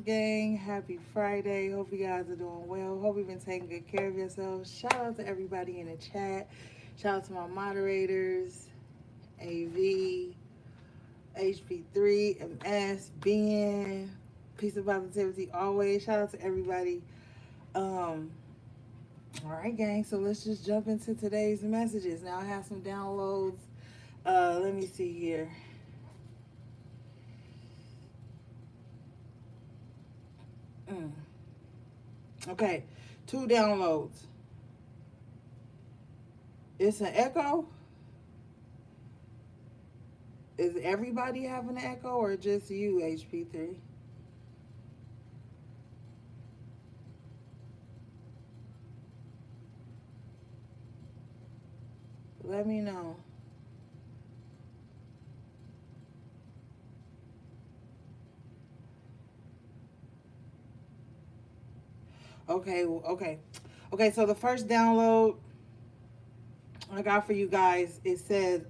gang. Happy Friday. Hope you guys are doing well. Hope you've been taking good care of yourselves. Shout out to everybody in the chat. Shout out to my moderators, AV, HP3, MS, Ben, Peace and Positivity always. Shout out to everybody. All right, gang. So let's just jump into today's messages. Now I have some downloads. Let me see here. Okay, two downloads. It's an echo. Is everybody having an echo or just you, HP3? Let me know. Okay, so the first download I got for you guys, it says,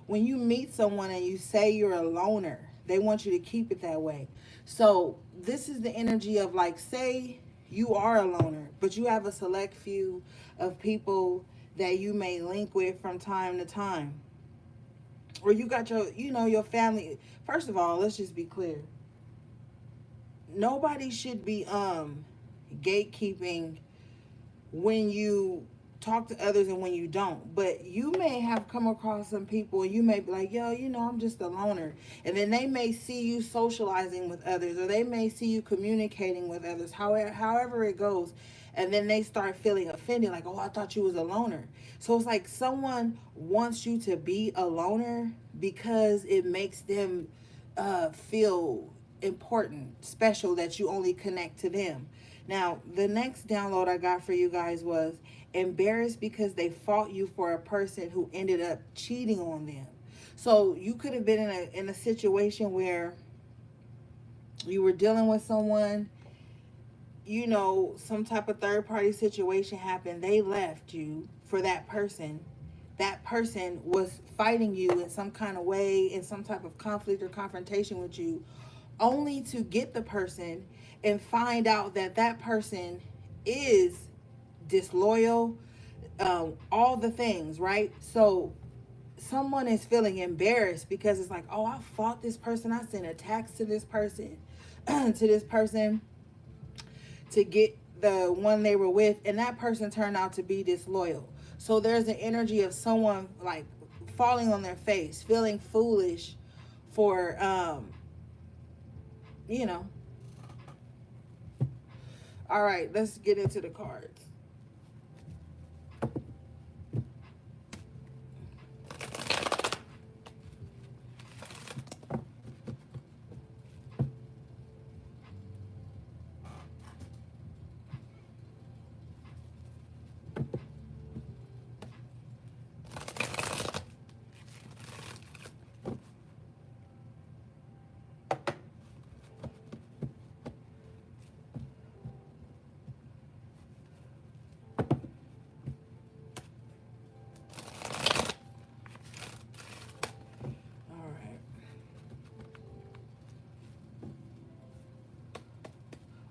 when you meet someone and you say you're a loner, they want you to keep it that way. So this is the energy of, like, say you are a loner, but you have a select few of people that you may link with from time to time. Or you got your family. First of all, let's just be clear. Nobody should be gatekeeping when you talk to others and when you don't. But you may have come across some people and you may be like, yo, I'm just a loner. And then they may see you socializing with others, or they may see you communicating with others, however it goes. And then they start feeling offended, like, oh, I thought you was a loner. So it's like someone wants you to be a loner because it makes them feel important, special, that you only connect to them. Now, the next download I got for you guys was embarrassed because they fought you for a person who ended up cheating on them. So you could have been in a situation where you were dealing with someone, some type of third party situation happened. They left you for that person. That person was fighting you in some kind of way, in some type of conflict or confrontation with you, only to get the person and find out that that person is disloyal, all the things, right? So someone is feeling embarrassed because it's like, oh, I fought this person, I sent attacks to this person, to this person, to get the one they were with, and that person turned out to be disloyal. So there's an energy of someone, like, falling on their face, feeling foolish for you know all right, let's get into the cards.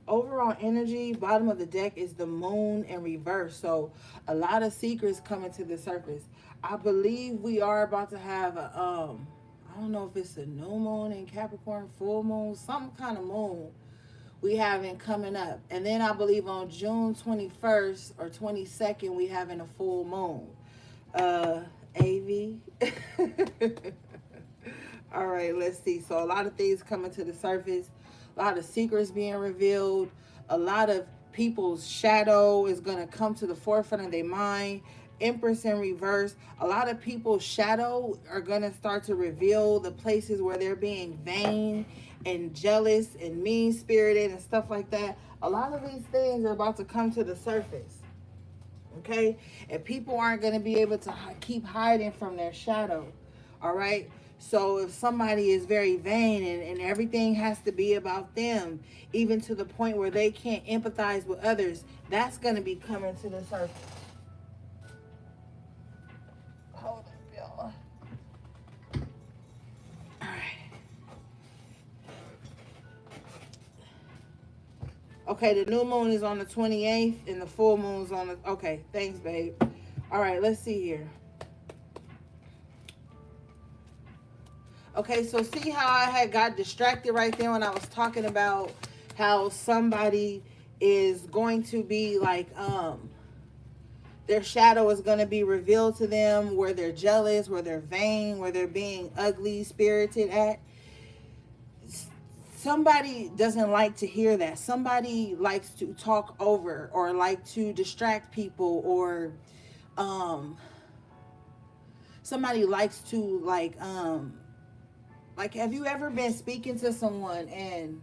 Overall energy, bottom of the deck, is the moon in reverse. So a lot of secrets coming to the surface. I believe we are about to have a I don't know if it's a new moon in Capricorn, full moon, some kind of moon we having coming up. And then I believe on June 21st or 22nd we having a full moon. AV. All right, let's see. So a lot of things coming to the surface, a lot of secrets being revealed, a lot of people's shadow is going to come to the forefront of their mind. Empress in reverse, a lot of people's shadow are going to start to reveal the places where they're being vain and jealous and mean-spirited and stuff like that. A lot of these things are about to come to the surface. Okay? And people aren't going to be able to keep hiding from their shadow. All right? So if somebody is very vain and everything has to be about them, even to the point where they can't empathize with others, that's going to be coming to the surface. Hold up, y'all. All right. Okay, the new moon is on the 28th and the full moon's on the... Okay, thanks, babe. All right, let's see here. Okay, so see how I had got distracted right there when I was talking about how somebody is going to be like, their shadow is going to be revealed to them, where they're jealous, where they're vain, where they're being ugly spirited at. Somebody doesn't like to hear that. Somebody likes to talk over or like to distract people, or somebody likes to like, have you ever been speaking to someone and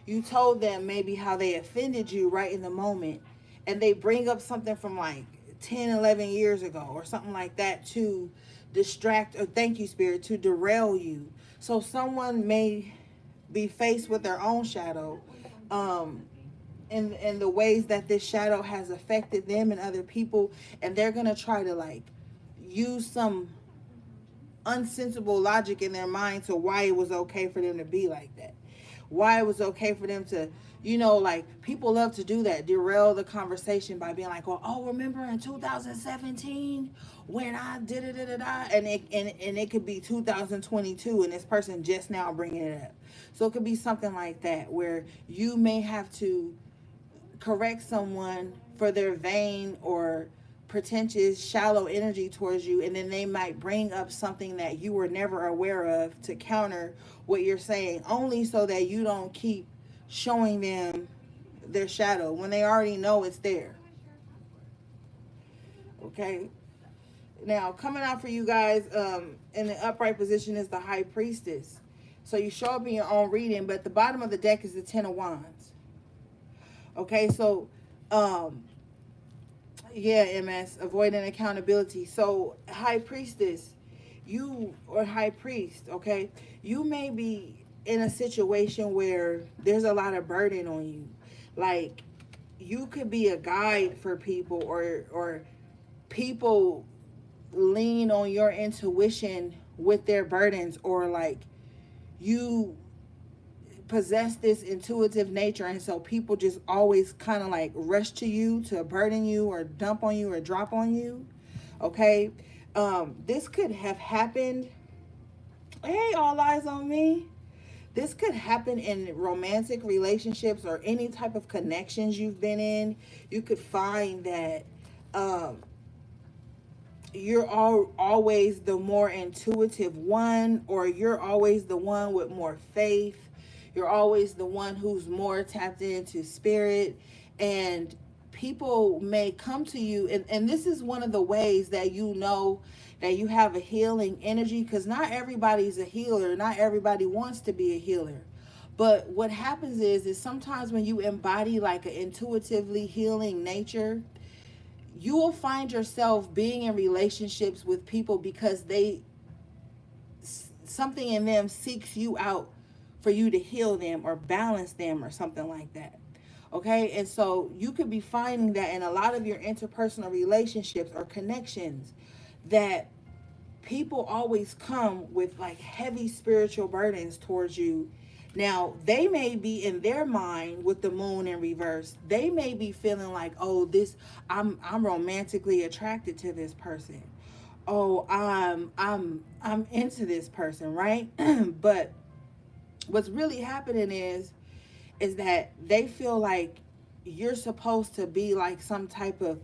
you told them maybe how they offended you right in the moment, and they bring up something from like 10, 11 years ago or something like that to distract, or thank you, spirit, to derail you. So someone may be faced with their own shadow, in the ways that this shadow has affected them and other people, and they're gonna try to like use some unsensible logic in their mind to why it was okay for them to be like that, why it was okay for them to, like, people love to do that, derail the conversation by being like, well, oh, remember in 2017 when I did it, and it could be 2022 and this person just now bringing it up. So it could be something like that, where you may have to correct someone for their vain or pretentious, shallow energy towards you, and then they might bring up something that you were never aware of to counter what you're saying, only so that you don't keep showing them their shadow when they already know it's there. Okay. Now, coming out for you guys, in the upright position is the High Priestess. So you show up in your own reading, but the bottom of the deck is the Ten of Wands. Okay, so yeah, MS, avoiding accountability. So, High Priestess, you, or High Priest, okay, you may be in a situation where there's a lot of burden on you. Like, you could be a guide for people, or people lean on your intuition with their burdens, or like you possess this intuitive nature, and so people just always kind of like rush to you to burden you or dump on you or drop on you. Okay, this could have happened, hey, all eyes on me, this could happen in romantic relationships or any type of connections you've been in. You could find that you're always the more intuitive one, or you're always the one with more faith. You're always the one who's more tapped into spirit, and people may come to you, and this is one of the ways that you know that you have a healing energy, because not everybody's a healer, not everybody wants to be a healer. But what happens is sometimes when you embody like an intuitively healing nature, you will find yourself being in relationships with people because something in them seeks you out for you to heal them or balance them or something like that. Okay, and so you could be finding that in a lot of your interpersonal relationships or connections, that people always come with like heavy spiritual burdens towards you. Now, they may be in their mind with the moon in reverse. They may be feeling like, oh, this, I'm romantically attracted to this person. Oh, I'm into this person, right? But what's really happening is that they feel like you're supposed to be like some type of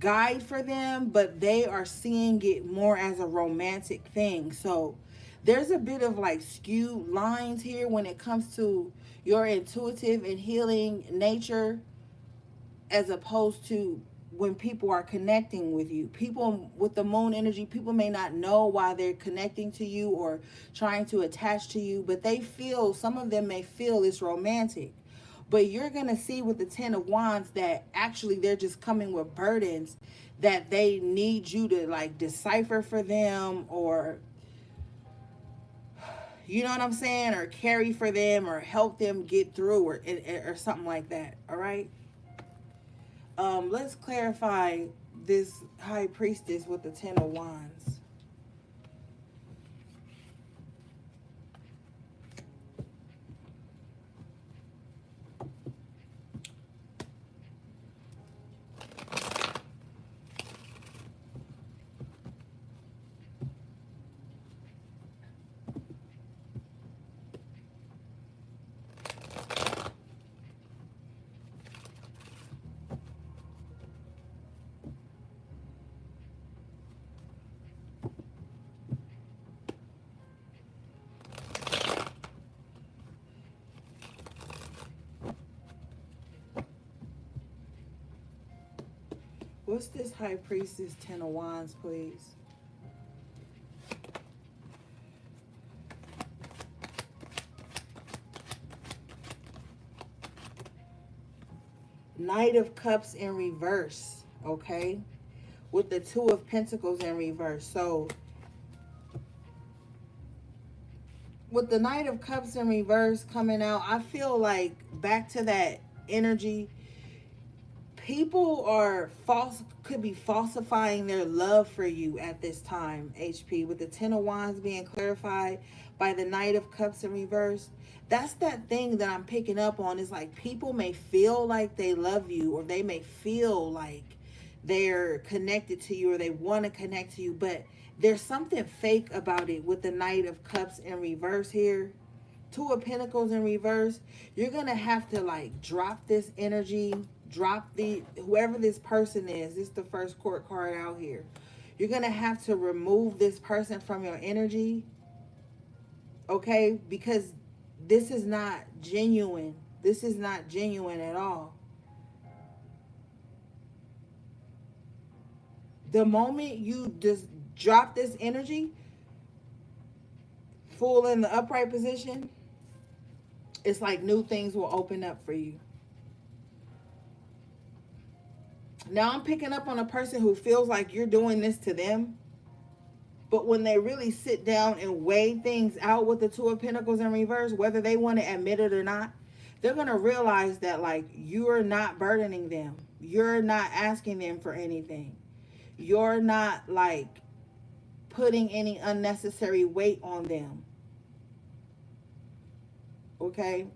guide for them, but they are seeing it more as a romantic thing. So there's a bit of like skewed lines here when it comes to your intuitive and healing nature, as opposed to when people are connecting with you. People with the moon energy, people may not know why they're connecting to you or trying to attach to you, but they feel, some of them may feel it's romantic. But you're going to see with the Ten of Wands that actually they're just coming with burdens that they need you to like decipher for them, or, you know what I'm saying, or carry for them, or help them get through, or something like that. All right. Let's clarify this High Priestess with the Ten of Wands. What's this High Priestess 10 of Wands, please? Knight of Cups in reverse, okay? With the Two of Pentacles in reverse. So, with the Knight of Cups in reverse coming out, I feel like back to that energy. People could be falsifying their love for you at this time, HP. With the Ten of Wands being clarified by the Knight of Cups in reverse. That's that thing that I'm picking up on, is like people may feel like they love you, or they may feel like they're connected to you, or they want to connect to you, but there's something fake about it with the Knight of Cups in reverse here. Two of Pentacles in reverse. You're going to have to like drop this energy, drop whoever this person is. This is the first court card out here. You're going to have to remove this person from your energy. Okay? Because this is not genuine. This is not genuine at all. The moment you just drop this energy, full in the upright position, it's like new things will open up for you. Now I'm picking up on a person who feels like you're doing this to them. But when they really sit down and weigh things out with the Two of Pentacles in reverse, whether they want to admit it or not, they're going to realize that like you're not burdening them. You're not asking them for anything. You're not like putting any unnecessary weight on them. Okay?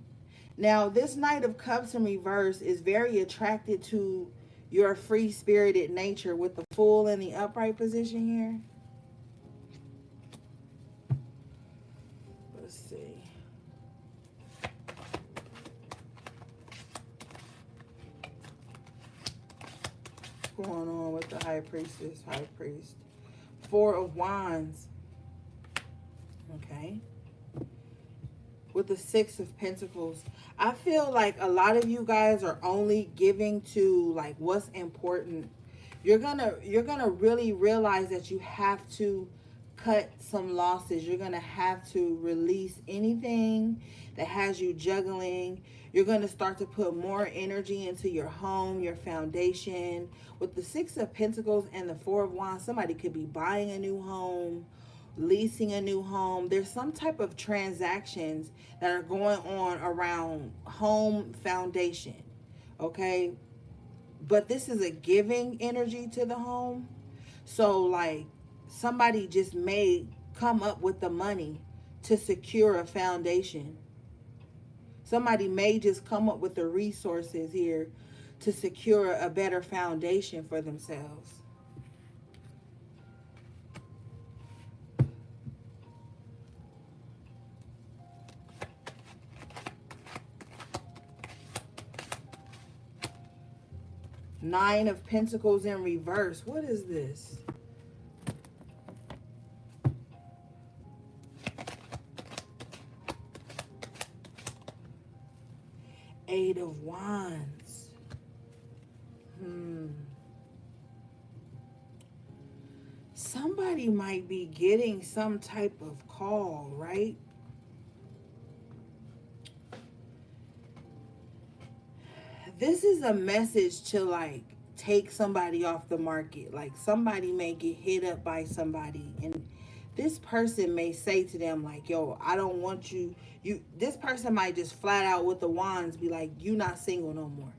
Now, this Knight of Cups in reverse is very attracted to your free-spirited nature with the Fool in the upright position here. Let's see. What's going on with the High Priestess, High Priest? Four of Wands. Okay. With the Six of Pentacles. I feel like a lot of you guys are only giving to like what's important. You're gonna really realize that you have to cut some losses. You're gonna have to release anything that has you juggling. You're gonna start to put more energy into your home, your foundation. With the Six of Pentacles and the Four of Wands, somebody could be buying a new home, leasing a new home. There's some type of transactions that are going on around home foundation, okay? But this is a giving energy to the home. So like somebody just may come up with the money to secure a foundation. Somebody may just come up with the resources here to secure a better foundation for themselves. Nine of Pentacles in reverse. What is this? Eight of Wands. Somebody might be getting some type of call, right? This is a message to like take somebody off the market. Like somebody may get hit up by somebody, and this person may say to them like, yo, I don't want you. This person might just flat out with the wands be like, you not single no more.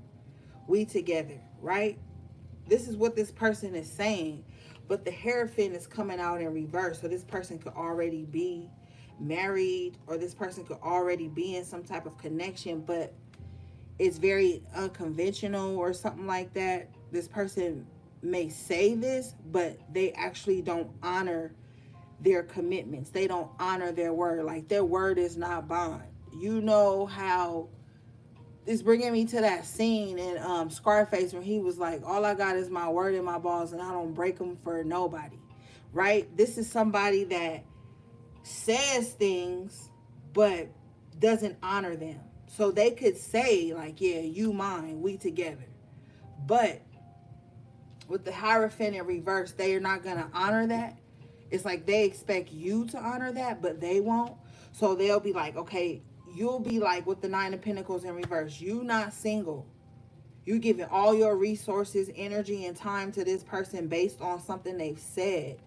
We together, right? This is what this person is saying. But the Hierophant is coming out in reverse. So this person could already be married, or this person could already be in some type of connection, but it's very unconventional or something like that. This person may say this, but they actually don't honor their commitments. They don't honor their word. Like their word is not bond. You know how it's bringing me to that scene in Scarface when he was like, all I got is my word and my balls, and I don't break them for nobody, right? This is somebody that says things but doesn't honor them. So they could say like, yeah, you mine, we together. But With the Hierophant in reverse, they are not going to honor that. It's like they expect you to honor that, but they won't. So they'll be like, okay, you'll be like with the Nine of Pentacles in reverse. You not single. You giving all your resources, energy, and time to this person based on something they've said.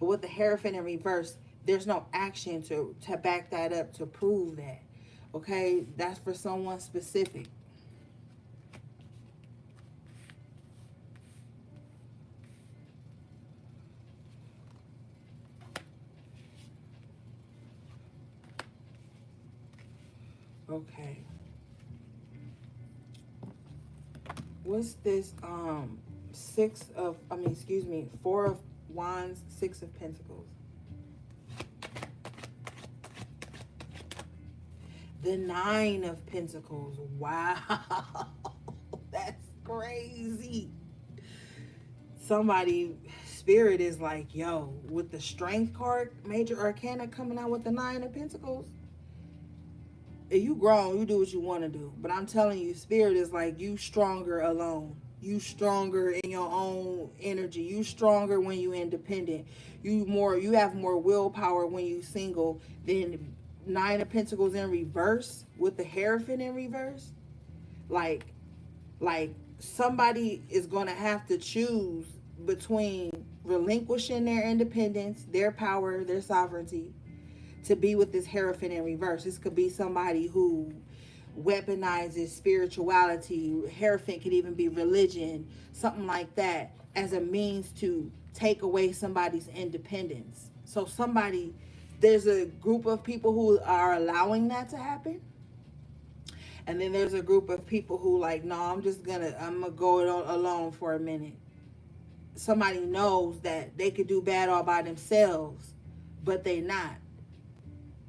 But with the Hierophant in reverse, there's no action to back that up to prove that. Okay, that's for someone specific. Okay. What's this? Four of Wands, Six of Pentacles. The Nine of Pentacles. Wow. That's crazy. Somebody, spirit is like, yo, with the Strength card, Major Arcana coming out with the Nine of Pentacles. If you grown, you do what you want to do. But I'm telling you, spirit is like, you stronger alone. You stronger in your own energy. You stronger when you independent. You have more willpower when you single than Nine of Pentacles in reverse with the Hierophant in reverse. Like somebody is going to have to choose between relinquishing their independence, their power, their sovereignty, to be with this Hierophant in reverse. This could be somebody who weaponizes spirituality. Hierophant could even be religion, something like that, as a means to take away somebody's independence. So there's a group of people who are allowing that to happen. And then there's a group of people who like, no, I'm gonna go it alone for a minute. Somebody knows that they could do bad all by themselves, but they not.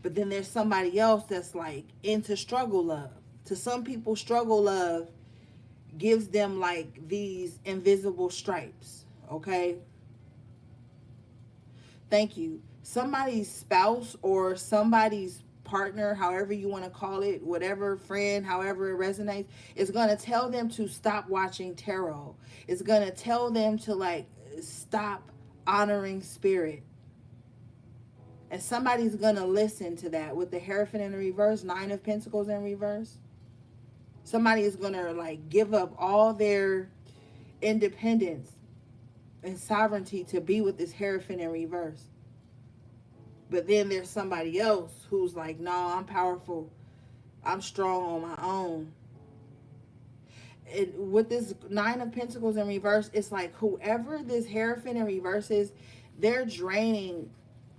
But then there's somebody else that's like into struggle love. To some people, struggle love gives them like these invisible stripes. Okay? Thank you. Somebody's spouse or somebody's partner, however you want to call it, whatever friend, however it resonates, is going to tell them to stop watching tarot. It's going to tell them to like stop honoring spirit. And somebody's going to listen to that with the Hierophant in reverse, Nine of Pentacles in reverse. Somebody is going to like give up all their independence and sovereignty to be with this Hierophant in reverse. But then there's somebody else who's like, no, I'm powerful. I'm strong on my own. And with this Nine of Pentacles in reverse, it's like whoever this Hierophant in reverse is, they're draining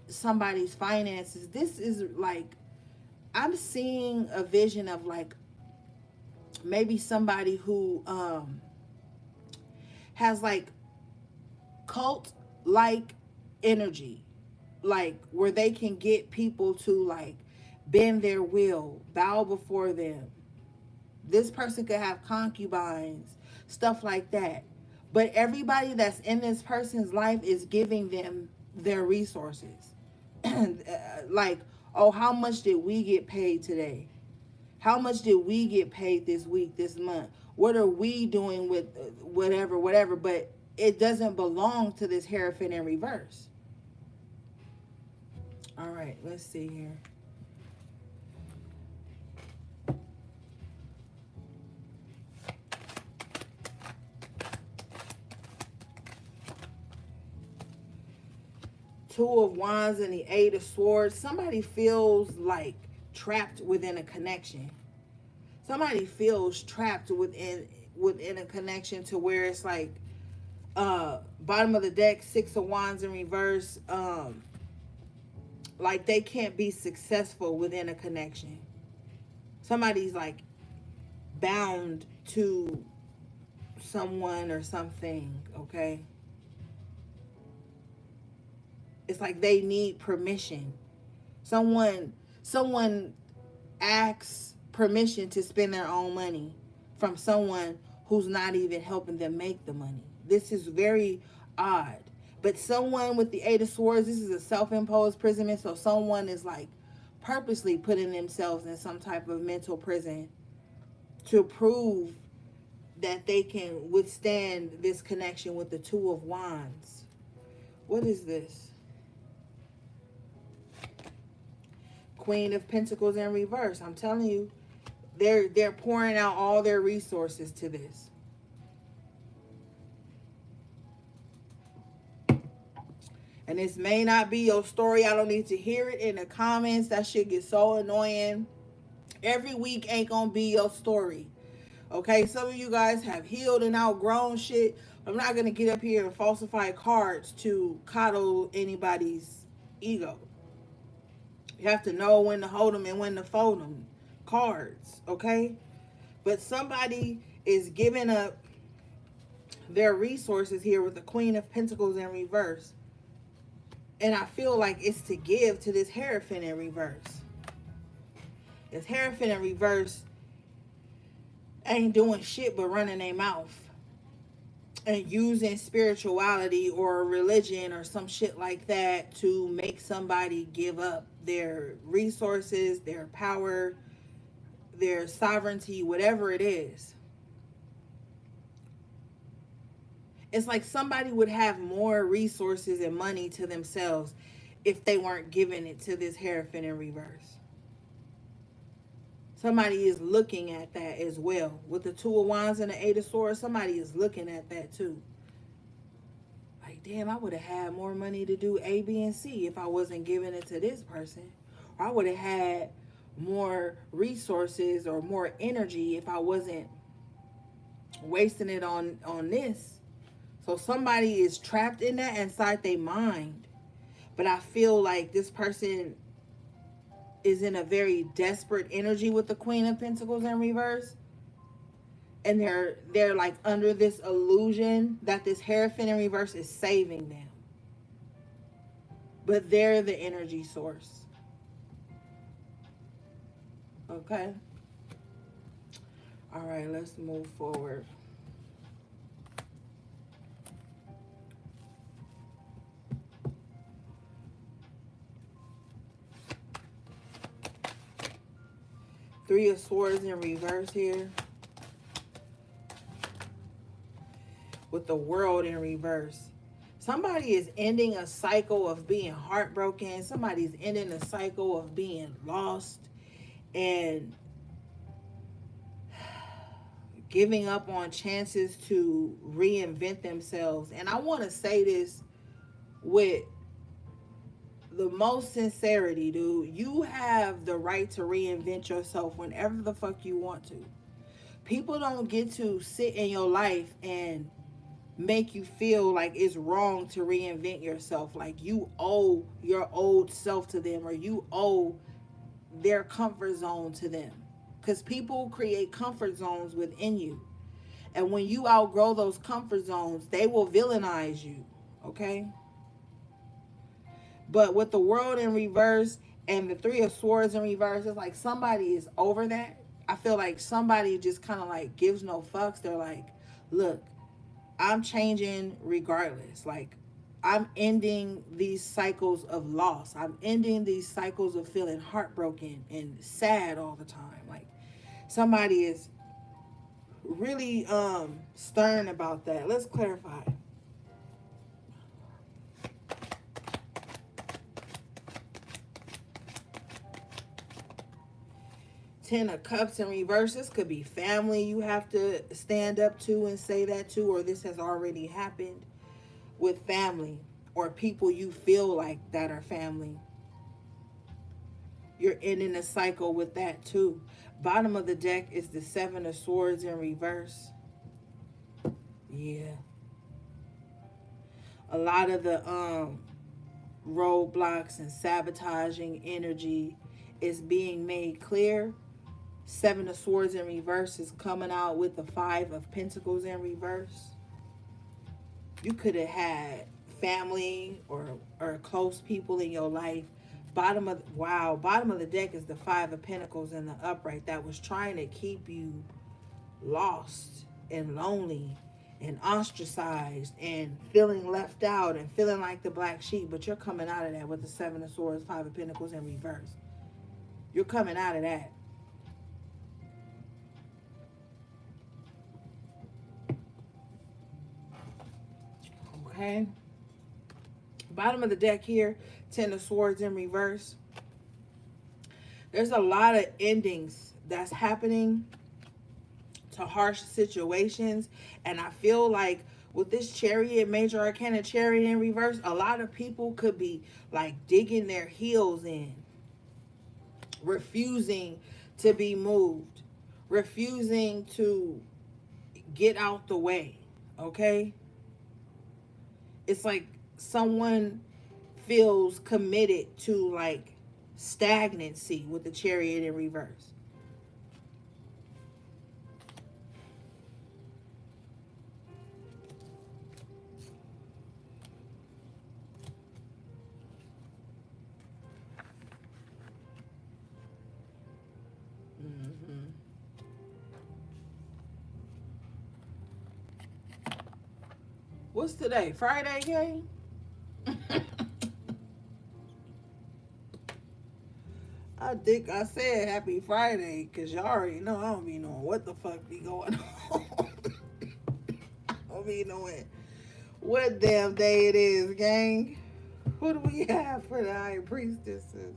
somebody's finances. This is like, I'm seeing a vision of like maybe somebody who has like cult like energy, like where they can get people to like bend their will, bow before them. This person could have concubines, stuff like that. But everybody that's in this person's life is giving them their resources. Like, oh, how much did we get paid today? How much did we get paid this week, this month? What are we doing with whatever? But it doesn't belong to this Hierophant in reverse. All right, let's see here. Two of Wands and the Eight of Swords. Somebody feels like trapped within a connection. Somebody feels trapped within a connection to where it's like bottom of the deck, Six of Wands in reverse. Like they can't be successful within a connection. Somebody's like bound to someone or something, okay? It's like they need permission. Someone asks permission to spend their own money from someone who's not even helping them make the money. This is very odd. But someone with the Eight of Swords, this is a self-imposed imprisonment, so someone is like purposely putting themselves in some type of mental prison to prove that they can withstand this connection with the Two of Wands. What is this? Queen of Pentacles in reverse. I'm telling you, they're pouring out all their resources to this. And this may not be your story. I don't need to hear it in the comments. That shit gets so annoying. Every week ain't gonna be your story. Okay, some of you guys have healed and outgrown shit. I'm not gonna get up here and falsify cards to coddle anybody's ego. You have to know when to hold them and when to fold them. Cards, okay? But somebody is giving up their resources here with the Queen of Pentacles in reverse. And I feel like it's to give to this Hierophant in reverse. This Hierophant in reverse ain't doing shit but running their mouth and using spirituality or religion or some shit like that to make somebody give up their resources, their power, their sovereignty, whatever it is. It's like somebody would have more resources and money to themselves if they weren't giving it to this Hierophant in reverse. Somebody is looking at that as well. With the Two of Wands and the Eight of Swords, somebody is looking at that too. Like, damn, I would have had more money to do A, B, and C if I wasn't giving it to this person. Or I would have had more resources or more energy if I wasn't wasting it on this. So somebody is trapped in that inside their mind. But I feel like this person is in a very desperate energy with the Queen of Pentacles in reverse. And they're like under this illusion that this Hierophant in reverse is saving them. But they're the energy source. Okay? All right, let's move forward. Three of Swords in reverse here. With the World in reverse. Somebody is ending a cycle of being heartbroken. Somebody's ending a cycle of being lost and giving up on chances to reinvent themselves. And I want to say this with the most sincerity, dude. You have the right to reinvent yourself whenever the fuck you want to. People don't get to sit in your life and make you feel like it's wrong to reinvent yourself. Like you owe your old self to them or you owe their comfort zone to them. Because people create comfort zones within you. And when you outgrow those comfort zones, they will villainize you. Okay? But with the World in reverse and the Three of Swords in reverse, it's like somebody is over that. I feel like somebody just kind of like gives no fucks. They're like, look, I'm changing regardless. Like, I'm ending these cycles of loss. I'm ending these cycles of feeling heartbroken and sad all the time. Like, somebody is really stern about that. Let's clarify. Ten of Cups in reverse. This could be family you have to stand up to and say that to, or this has already happened with family or people you feel like that are family. You're ending a cycle with that too. Bottom of the deck is the Seven of Swords in reverse. Yeah. A lot of the roadblocks and sabotaging energy is being made clear. Seven of Swords in reverse is coming out with the Five of Pentacles in reverse. You could have had family or close people in your life. Bottom of the deck is the Five of Pentacles in the upright that was trying to keep you lost and lonely and ostracized and feeling left out and feeling like the black sheep. But you're coming out of that with the Seven of Swords, Five of Pentacles in reverse. You're coming out of that. Okay. Bottom of the deck here, Ten of Swords in reverse. There's a lot of endings that's happening to harsh situations. And I feel like with this Chariot, Major Arcana Chariot in reverse, a lot of people could be like digging their heels in, refusing to be moved, refusing to get out the way. Okay? It's like someone feels committed to like stagnancy with the Chariot in reverse. Mm-hmm. What's today? Friday, gang? I think I said happy Friday because y'all already know I don't be knowing what the fuck be going on. I don't be knowing what damn day it is, gang. What do we have for the high priestesses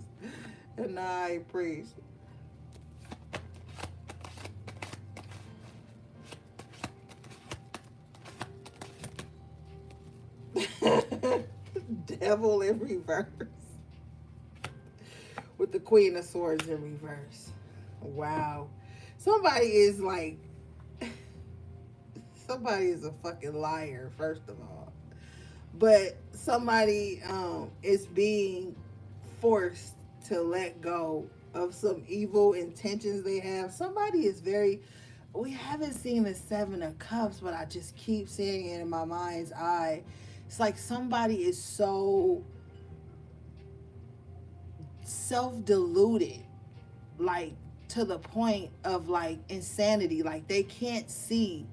and the high priest? Devil in reverse with the Queen of Swords in reverse. Wow. Somebody is like, somebody is a fucking liar, first of all. But somebody is being forced to let go of some evil intentions they have. Somebody is very, we haven't seen the Seven of Cups, but I just keep seeing it in my mind's eye. It's like somebody is so self-deluded, like to the point of like insanity. Like they can't see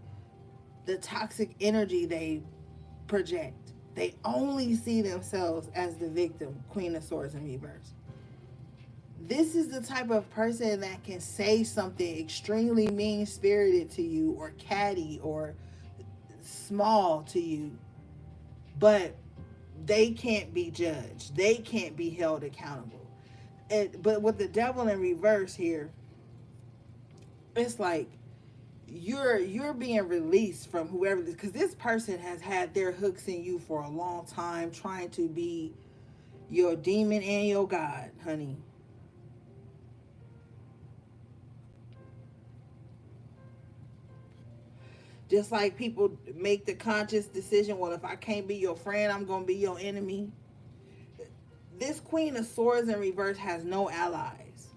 the toxic energy they project. They only see themselves as the victim. Queen of Swords in reverse. This is the type of person that can say something extremely mean spirited to you, or catty, or small to you, but they can't be judged. They can't be held accountable. But with the Devil in reverse here, it's like you're being released from whoever this, because this person has had their hooks in you for a long time, trying to be your demon and your god, honey. Just like people make the conscious decision, well, if I can't be your friend, I'm gonna be your enemy. This Queen of Swords in reverse has no allies.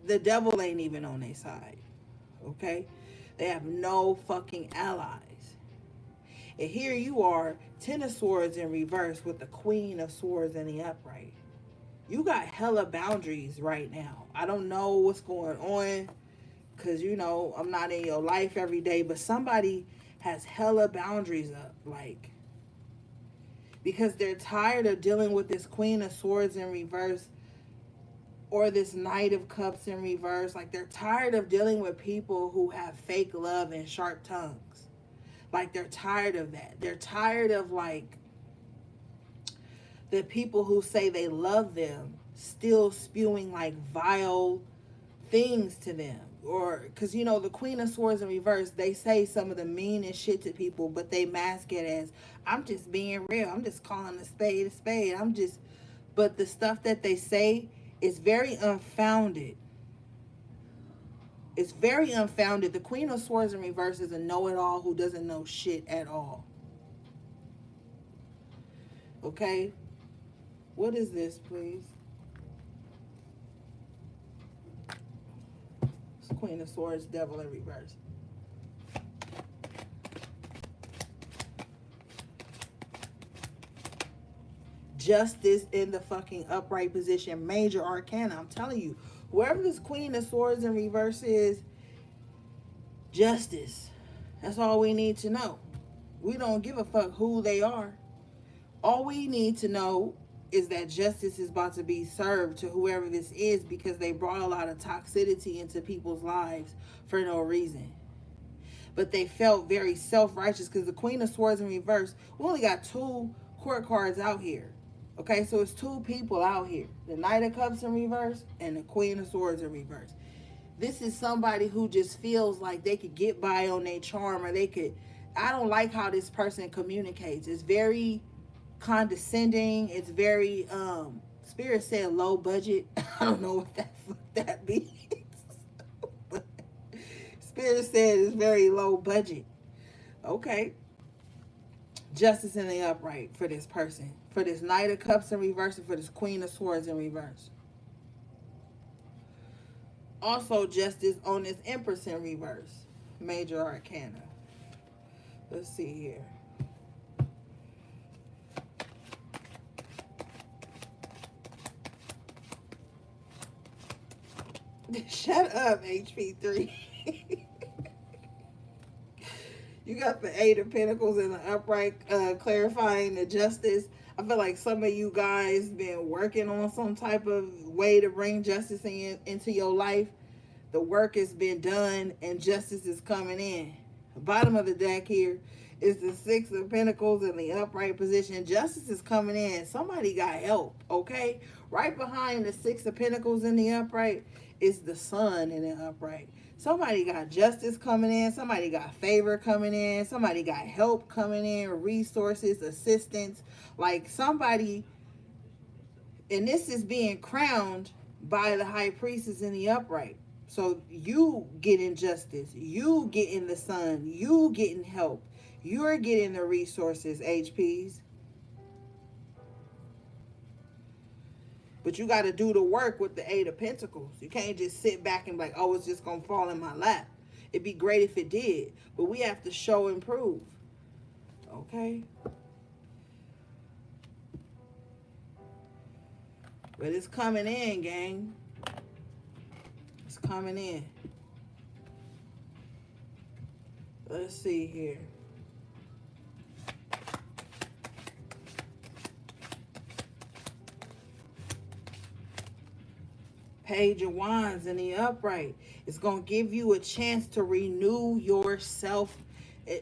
The devil ain't even on their side. Okay? They have no fucking allies. And here you are, Ten of Swords in reverse with the Queen of Swords in the upright. You got hella boundaries right now. I don't know what's going on because, you know, I'm not in your life every day, but somebody has hella boundaries up. Like, because they're tired of dealing with this Queen of Swords in reverse or this Knight of Cups in reverse. Like, they're tired of dealing with people who have fake love and sharp tongues. Like, they're tired of that. They're tired of, like, the people who say they love them still spewing, like, vile things to them. Or, because, you know, the Queen of Swords in reverse, they say some of the meanest shit to people, but they mask it as, I'm just being real. I'm just calling a spade a spade. I'm just, but the stuff that they say is very unfounded. It's very unfounded. The Queen of Swords in reverse is a know-it-all who doesn't know shit at all. Okay? What is this, please? It's Queen of Swords, Devil in reverse. Justice in the fucking upright position. Major Arcana. I'm telling you, whoever this Queen of Swords in reverse is, justice. That's all we need to know. We don't give a fuck who they are. All we need to know is that justice is about to be served to whoever this is, because they brought a lot of toxicity into people's lives for no reason. but they felt very self-righteous because the Queen of Swords in reverse, we only got two court cards out here. Okay, so it's two people out here. The Knight of Cups in reverse and the Queen of Swords in reverse. This is somebody who just feels like they could get by on their charm, or they could, I don't like how this person communicates. It's very condescending. It's very Spirit said low budget. I don't know what that means. Spirit said it's very low budget. Okay. Justice in the upright for this person. For this Knight of Cups in reverse and for this Queen of Swords in reverse. Also justice on this Empress in reverse. Major Arcana. Let's see here. Shut up, HP3. You got the Eight of Pentacles in the upright, clarifying the justice. I feel like some of you guys been working on some type of way to bring justice into your life. The work has been done and justice is coming in. The bottom of the deck here is the Six of Pentacles in the upright position. Justice is coming in. Somebody got help, okay? Right behind the Six of Pentacles in the upright is the Sun in the upright. Somebody got justice coming in. Somebody got favor coming in. Somebody got help coming in, resources, assistance. Like somebody, and this is being crowned by the High Priestess in the upright. So you getting justice, you getting the Sun, you getting help, you're getting the resources, HPs. But you got to do the work with the Eight of Pentacles. You can't just sit back and be like, oh, it's just going to fall in my lap. It'd be great if it did. But we have to show and prove. Okay? But it's coming in, gang. It's coming in. Let's see here. Page of Wands in the upright. It's going to give you a chance to renew yourself.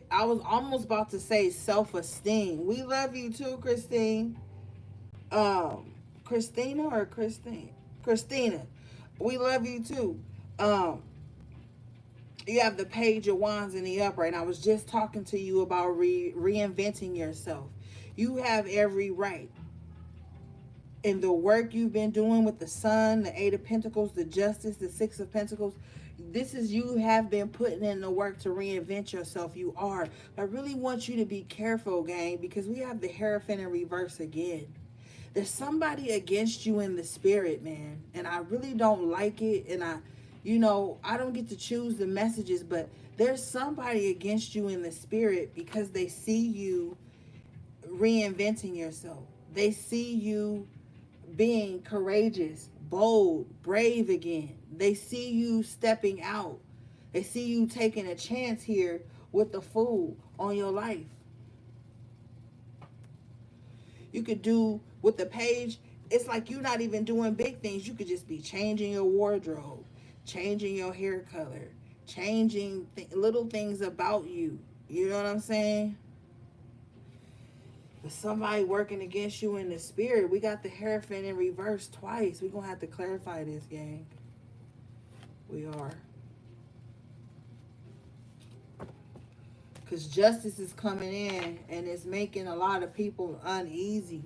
I was almost about to say self-esteem. We love you too, Christine. Christina or Christine? Christina. We love you too. You have the Page of Wands in the upright. I was just talking to you about reinventing yourself. You have every right. In the work you've been doing with the Sun, the Eight of Pentacles, the Justice, the Six of Pentacles, this is you have been putting in the work to reinvent yourself. You are. I really want you to be careful, gang, because we have the Hierophant in reverse again. There's somebody against you in the spirit, man, and I really don't like it. And I don't get to choose the messages, but there's somebody against you in the spirit because they see you reinventing yourself. They see you being courageous, bold, brave again. They see you stepping out. They see you taking a chance here with the Fool on your life. You could do with the Page, it's like you're not even doing big things. You could just be changing your wardrobe, changing your hair color, changing little things about you. You know what I'm saying? But somebody working against you in the spirit. We got the Hierophant in reverse twice. We're going to have to clarify this, gang. We are. Because justice is coming in and it's making a lot of people uneasy,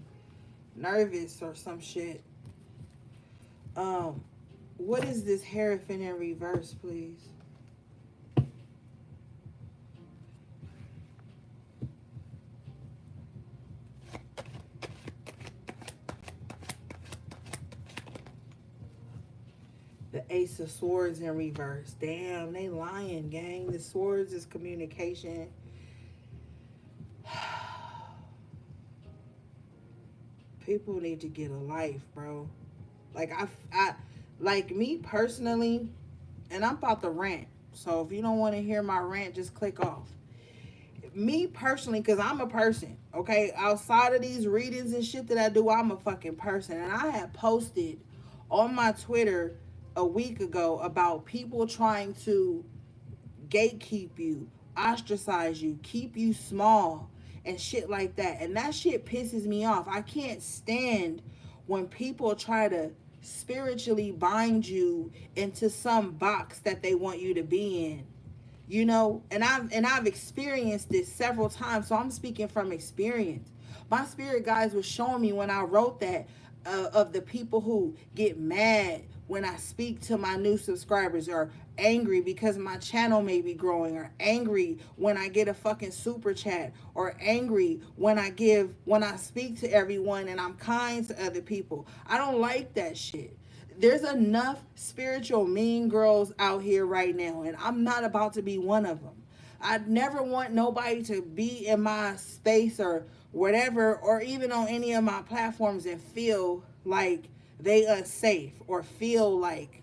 nervous or some shit. What is this Hierophant in reverse, please? The Ace of Swords in reverse. Damn, they lying, gang. The swords is communication. People need to get a life, bro. Like I like me personally, and I'm about to rant. So if you don't want to hear my rant, just click off. Me personally, because I'm a person, okay? Outside of these readings and shit that I do, I'm a fucking person. And I had posted on my Twitter a week ago about people trying to gatekeep you ostracize you, keep you small, and shit like that. And that shit pisses me off. I can't stand when people try to spiritually bind you into some box that they want you to be in. You know, and I've experienced this several times, so I'm speaking from experience. My spirit guides was showing me when I wrote that, of the people who get mad when I speak to my new subscribers, or angry because my channel may be growing, or angry when I get a fucking super chat, or angry when I speak to everyone and I'm kind to other people. I don't like that shit. There's enough spiritual mean girls out here right now, and I'm not about to be one of them. I never want nobody to be in my space or whatever, or even on any of my platforms, and feel like they unsafe, or feel like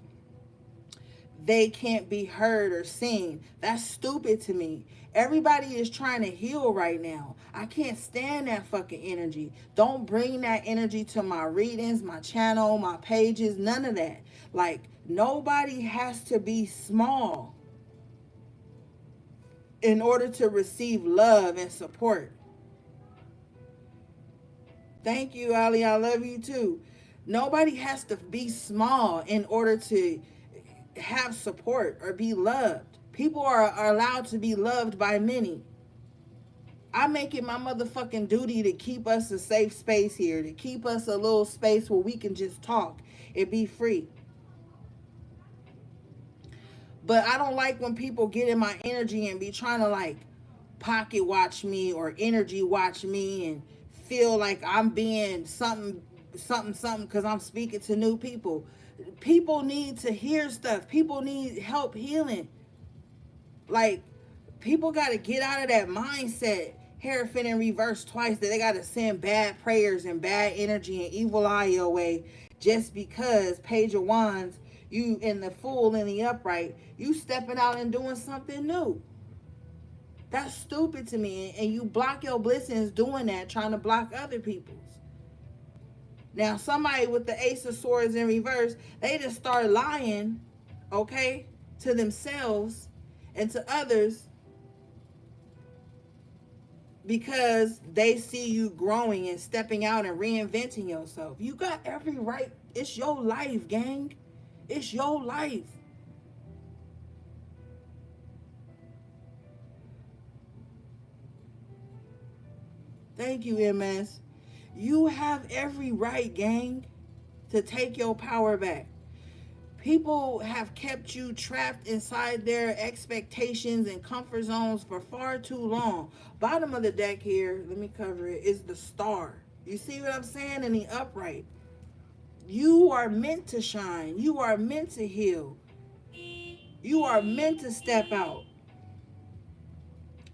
they can't be heard or seen. That's stupid to me. Everybody is trying to heal right now. I can't stand that fucking energy. Don't bring that energy to my readings, my channel, my pages, none of that. Like, nobody has to be small in order to receive love and support. Thank you, Ali. I love you too. Nobody has to be small in order to have support or be loved. People are allowed to be loved by many. I make it my motherfucking duty to keep us a safe space here, to keep us a little space where we can just talk and be free. But I don't like when people get in my energy and be trying to like pocket watch me or energy watch me, and feel like I'm being something because I'm speaking to new people. People need to hear stuff. People need help healing. Like, people got to get out of that mindset, Hierophant in reverse twice, that they got to send bad prayers and bad energy and evil eye your way just because Page of Wands, you in the Fool in the upright, you stepping out and doing something new. That's stupid to me. And you block your blessings doing that, trying to block other people's. Now, somebody with the Ace of Swords in reverse, they just start lying, okay, to themselves and to others, because they see you growing and stepping out and reinventing yourself. You got every right. It's your life, gang. It's your life. Thank you, MS. You have every right, gang, to take your power back. People have kept you trapped inside their expectations and comfort zones for far too long. Bottom of the deck here, let me cover it, is the Star. You see what I'm saying? In the upright. You are meant to shine. You are meant to heal. You are meant to step out.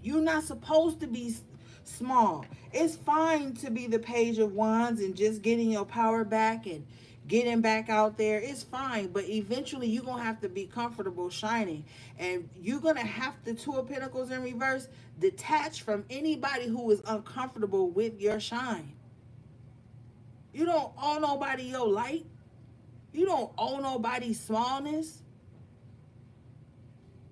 You're not supposed to be small. It's fine to be the Page of Wands and just getting your power back and getting back out there. It's fine, but eventually you're going to have to be comfortable shining. And you're going to have to, Two of Pentacles in reverse, detach from anybody who is uncomfortable with your shine. You don't owe nobody your light. You don't owe nobody smallness.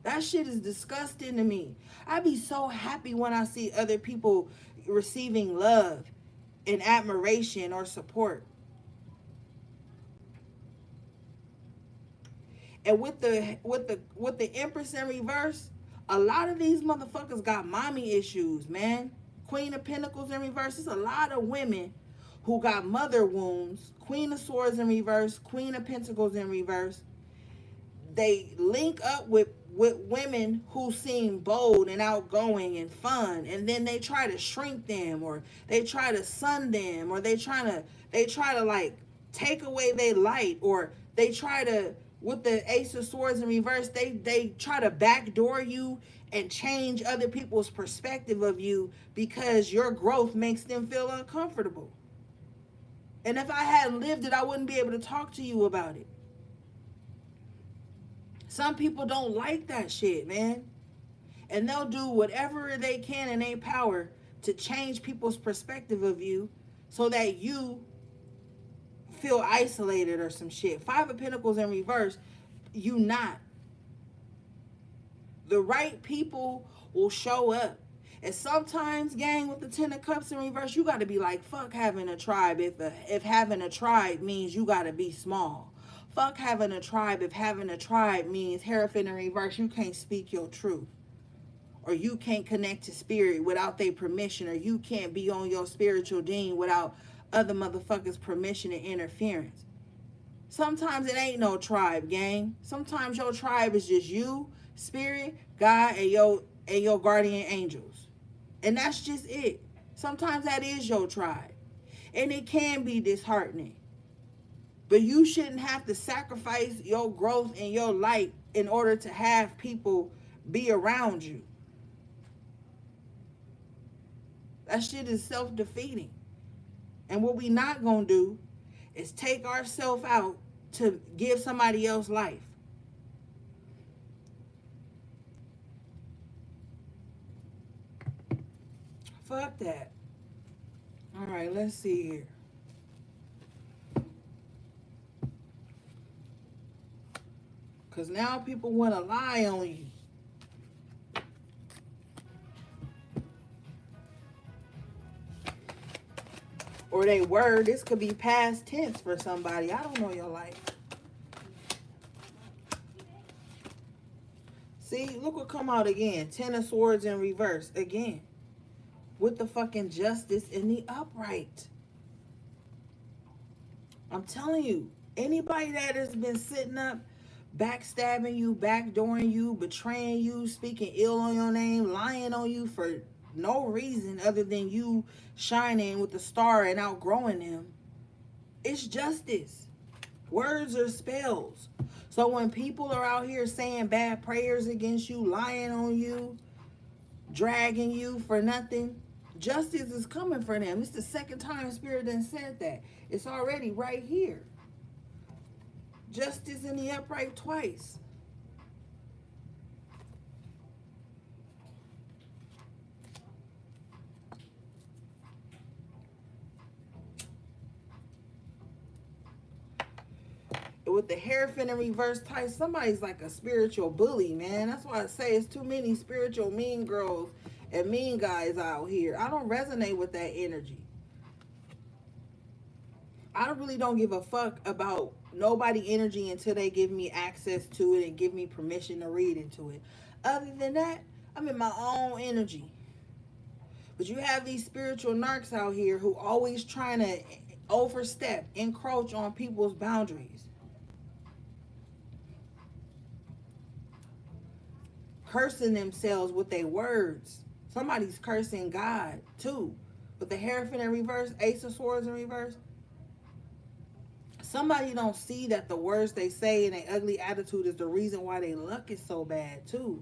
That shit is disgusting to me. I be so happy when I see other people receiving love and admiration or support. And with the Empress in reverse, a lot of these motherfuckers got mommy issues, man. Queen of Pentacles in reverse. There's a lot of women who got mother wounds. Queen of Swords in reverse. Queen of Pentacles in reverse. They link up with women who seem bold and outgoing and fun, and then they try to shrink them, or they try to sun them, or they try to like take away their light, or they try to, with the Ace of Swords in reverse, they try to backdoor you and change other people's perspective of you because your growth makes them feel uncomfortable. And if I hadn't lived it, I wouldn't be able to talk to you about it. Some people don't like that shit, man. And they'll do whatever they can in their power to change people's perspective of you so that you feel isolated or some shit. Five of Pentacles in reverse, you not. The right people will show up. And sometimes, gang, with the Ten of Cups in reverse, you got to be like, fuck having a tribe if having a tribe means you got to be small. Fuck having a tribe if having a tribe means Hierophant in reverse, you can't speak your truth. Or you can't connect to spirit without their permission. Or you can't be on your spiritual ding without other motherfuckers' permission and interference. Sometimes it ain't no tribe, gang. Sometimes your tribe is just you, spirit, God, and your guardian angels. And that's just it. Sometimes that is your tribe. And it can be disheartening. But you shouldn't have to sacrifice your growth and your light in order to have people be around you. That shit is self-defeating. And what we not gonna do is take ourselves out to give somebody else life. Fuck that. All right, let's see here. Because now people want to lie on you. Or they were. This could be past tense for somebody. I don't know your life. See, look what come out again. Ten of Swords in reverse. Again. With the fucking Justice in the upright. I'm telling you. Anybody that has been sitting up, backstabbing you, backdooring you, betraying you, speaking ill on your name, lying on you for no reason other than you shining with the star and outgrowing them, it's justice. Words are spells. So when people are out here saying bad prayers against you, lying on you, dragging you for nothing, justice is coming for them. It's the second time Spirit done said that. It's already right here. Justice in the upright twice. With the Hierophant in reverse type, somebody's like a spiritual bully, man. That's why I say it's too many spiritual mean girls and mean guys out here. I don't resonate with that energy. I really don't give a fuck about nobody energy until they give me access to it and give me permission to read into it. Other than that, I'm in my own energy. But you have these spiritual narcs out here who always trying to overstep, encroach on people's boundaries. Cursing themselves with their words. Somebody's cursing God too. With the Hierophant in reverse, Ace of Swords in reverse. Somebody don't see that the words they say and their ugly attitude is the reason why their luck is so bad too.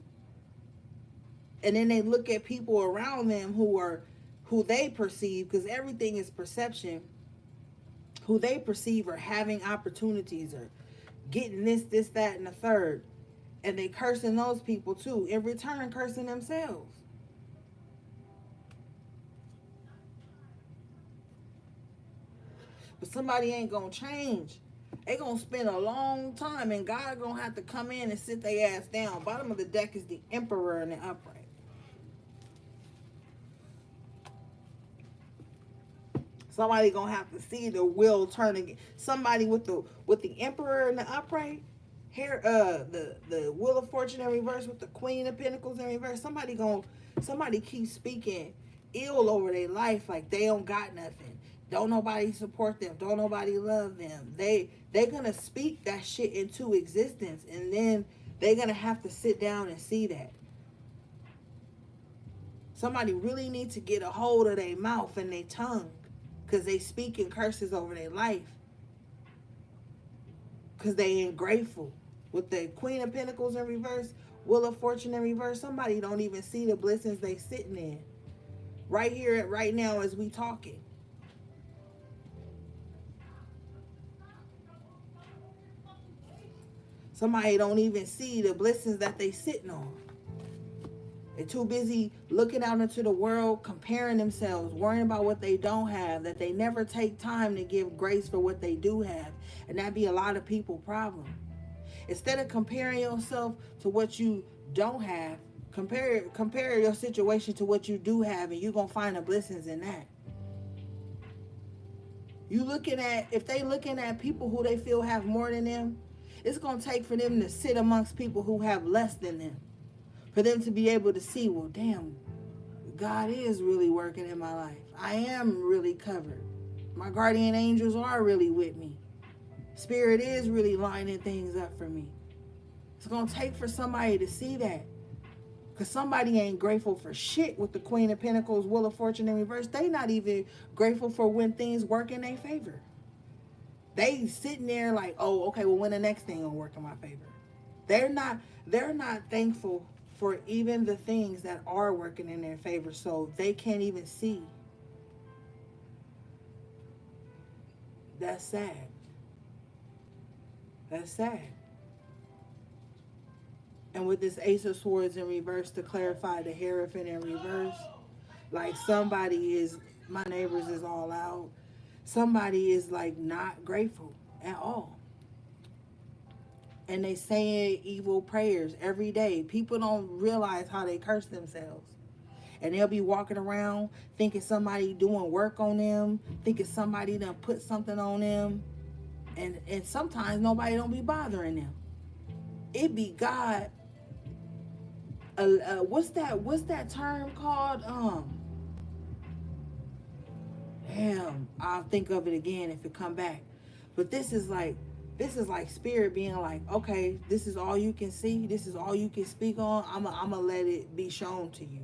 And then they look at people around them who they perceive, because everything is perception, who they perceive are having opportunities or getting this, that, and the third. And they cursing those people too. In return, cursing themselves. But somebody ain't gonna change. They gonna spend a long time, and God gonna have to come in and sit their ass down. Bottom of the deck is the Emperor in the upright. Somebody gonna have to see the wheel turn again. Somebody with the Emperor in the upright. Here, the Wheel of Fortune in reverse with the Queen of Pentacles in reverse. Somebody keeps speaking ill over their life, like they don't got nothing. Don't nobody support them. Don't nobody love them. They're gonna speak that shit into existence, and then they're gonna have to sit down and see that. Somebody really needs to get a hold of their mouth and their tongue, because they speaking curses over their life. Because they ain't grateful. With the Queen of Pentacles in reverse, Wheel of Fortune in reverse, somebody don't even see the blessings they sitting in. Right here, right now, as we talking. Somebody don't even see the blessings that they sitting on. They're too busy looking out into the world, comparing themselves, worrying about what they don't have, that they never take time to give grace for what they do have. And that be a lot of people's problem. Instead of comparing yourself to what you don't have, Compare your situation to what you do have, and you're gonna find the blessings in that. You looking at, if they looking at people who they feel have more than them, it's gonna take for them to sit amongst people who have less than them, for them to be able to see, well, damn, God is really working in my life. I am really covered. My guardian angels are really with me. Spirit is really lining things up for me. It's gonna take for somebody to see that. Because somebody ain't grateful for shit with the Queen of Pentacles, Wheel of Fortune in reverse. They not even grateful for when things work in their favor. They sitting there like, oh, okay, well, when the next thing gonna work in my favor? They're not thankful for even the things that are working in their favor, so they can't even see. That's sad. That's sad. And with this Ace of Swords in reverse, to clarify the Hierophant in reverse, like somebody is, my neighbors is all out. Somebody is like not grateful at all. And they saying evil prayers every day. People don't realize how they curse themselves. And they'll be walking around thinking somebody doing work on them, thinking somebody done put something on them. And sometimes nobody don't be bothering them. It be God. What's that term called? Damn, I'll think of it again if it come back. But this is like spirit being like, okay, this is all you can see, this is all you can speak on. I'm gonna let it be shown to you.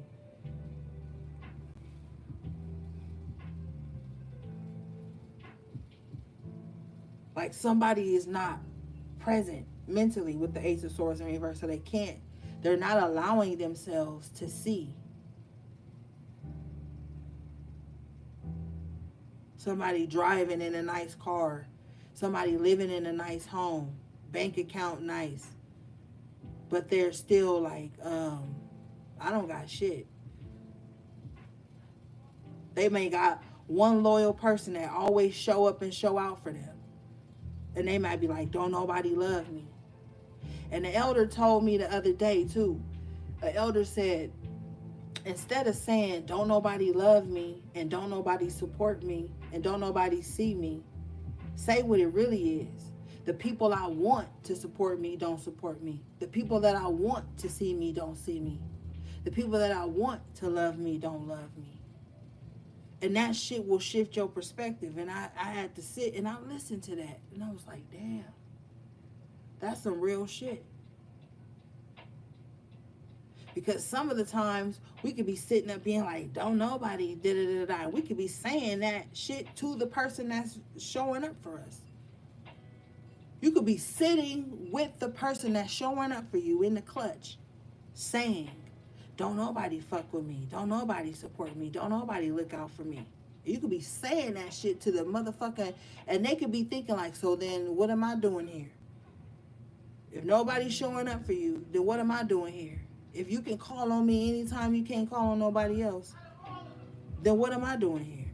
Like somebody is not present mentally with the Ace of Swords in reverse, so they're not allowing themselves to see. Somebody driving in a nice car, somebody living in a nice home, bank account nice, but they're still like, I don't got shit. They may got one loyal person that always show up and show out for them. And they might be like, don't nobody love me. And the elder told me the other day too. The elder said, instead of saying, don't nobody love me, and don't nobody support me, and don't nobody see me, say what it really is. The people I want to support me don't support me. The people that I want to see me don't see me. The people that I want to love me don't love me. And that shit will shift your perspective. And I had to sit and I listened to that. And I was like, damn, that's some real shit. Because some of the times we could be sitting up being like, don't nobody, da-da-da-da. We could be saying that shit to the person that's showing up for us. You could be sitting with the person that's showing up for you in the clutch, saying, don't nobody fuck with me. Don't nobody support me. Don't nobody look out for me. You could be saying that shit to the motherfucker, and they could be thinking like, so then what am I doing here? If nobody's showing up for you, then what am I doing here? If you can call on me anytime you can't call on nobody else, then what am I doing here?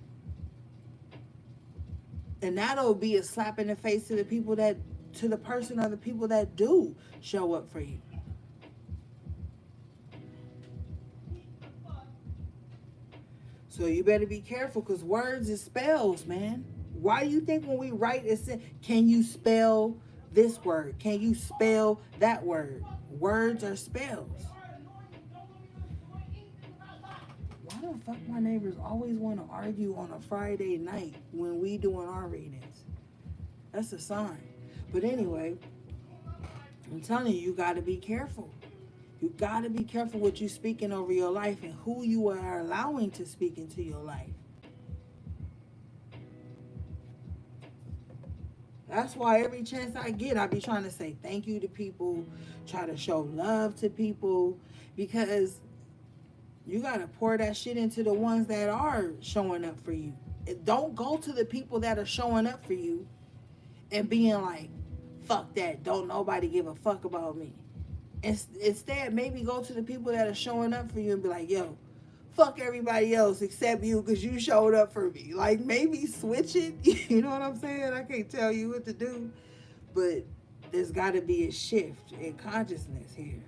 And that'll be a slap in the face to the people that, to the person or the people that do show up for you. So you better be careful, because words is spells, man. Why do you think when we write it says, can you spell this word? Can you spell that word? Words are spells. Why the fuck my neighbors always want to argue on a Friday night when we doing our readings? That's a sign. But anyway, I'm telling you, you got to be careful. You got to be careful what you're speaking over your life and who you are allowing to speak into your life. That's why every chance I get, I be trying to say thank you to people, try to show love to people, because you got to pour that shit into the ones that are showing up for you. Don't go to the people that are showing up for you and being like, fuck that, don't nobody give a fuck about me. Instead, maybe go to the people that are showing up for you and be like, yo, fuck everybody else except you, because you showed up for me. Like, maybe switch it. You know what I'm saying? I can't tell you what to do. But there's got to be a shift in consciousness here.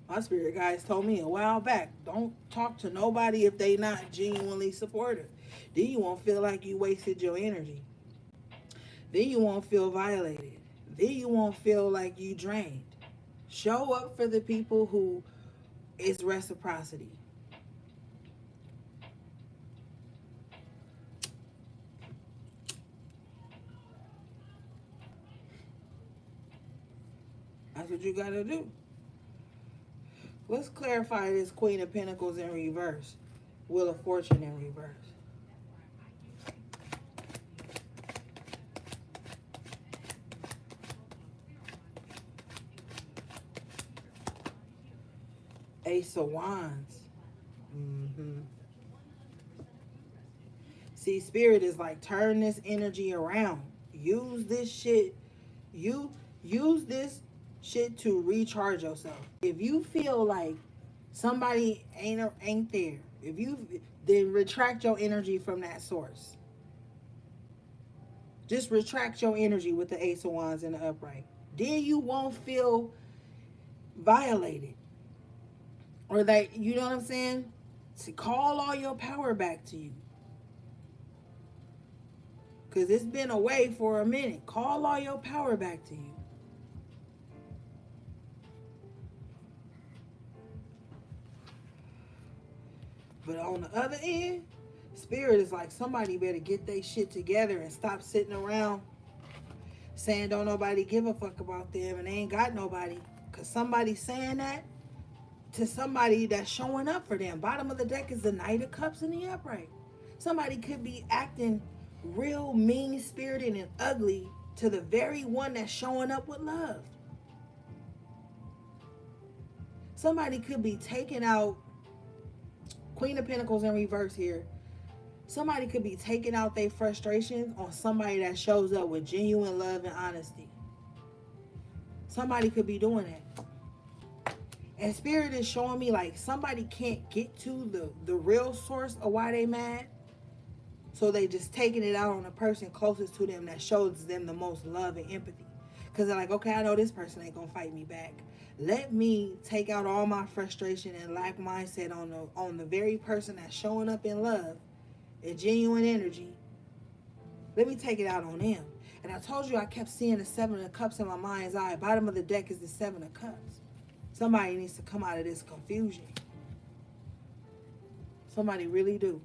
My spirit guides told me a while back, don't talk to nobody if they not genuinely supportive. Then you won't feel like you wasted your energy. Then you won't feel violated. Then you won't feel like you drained. Show up for the people who is reciprocity. That's what you gotta do. Let's clarify this Queen of Pentacles in reverse. Wheel of Fortune in reverse. Ace of Wands. Mm-hmm. See, Spirit is like, turn this energy around. Use this shit. You use this shit to recharge yourself. If you feel like somebody ain't there, if you then retract your energy from that source. Just retract your energy with the Ace of Wands in the upright. Then you won't feel violated. Or that, you know what I'm saying? To call all your power back to you. Because it's been away for a minute. Call all your power back to you. But on the other end, Spirit is like, somebody better get their shit together and stop sitting around saying don't nobody give a fuck about them and they ain't got nobody. Because somebody's saying that to somebody that's showing up for them. Bottom of the deck is the Knight of Cups in the upright. Somebody could be acting real mean-spirited and ugly to the very one that's showing up with love. Somebody could be taking out, Queen of Pentacles in reverse here. Somebody could be taking out their frustrations on somebody that shows up with genuine love and honesty. Somebody could be doing that. And Spirit is showing me like somebody can't get to the real source of why they mad. So they just taking it out on the person closest to them that shows them the most love and empathy. Because they're like, okay, I know this person ain't going to fight me back. Let me take out all my frustration and lack mindset on the very person that's showing up in love and genuine energy. Let me take it out on them. And I told you I kept seeing the Seven of Cups in my mind's eye. Bottom of the deck is the Seven of Cups. Somebody needs to come out of this confusion. Somebody really do.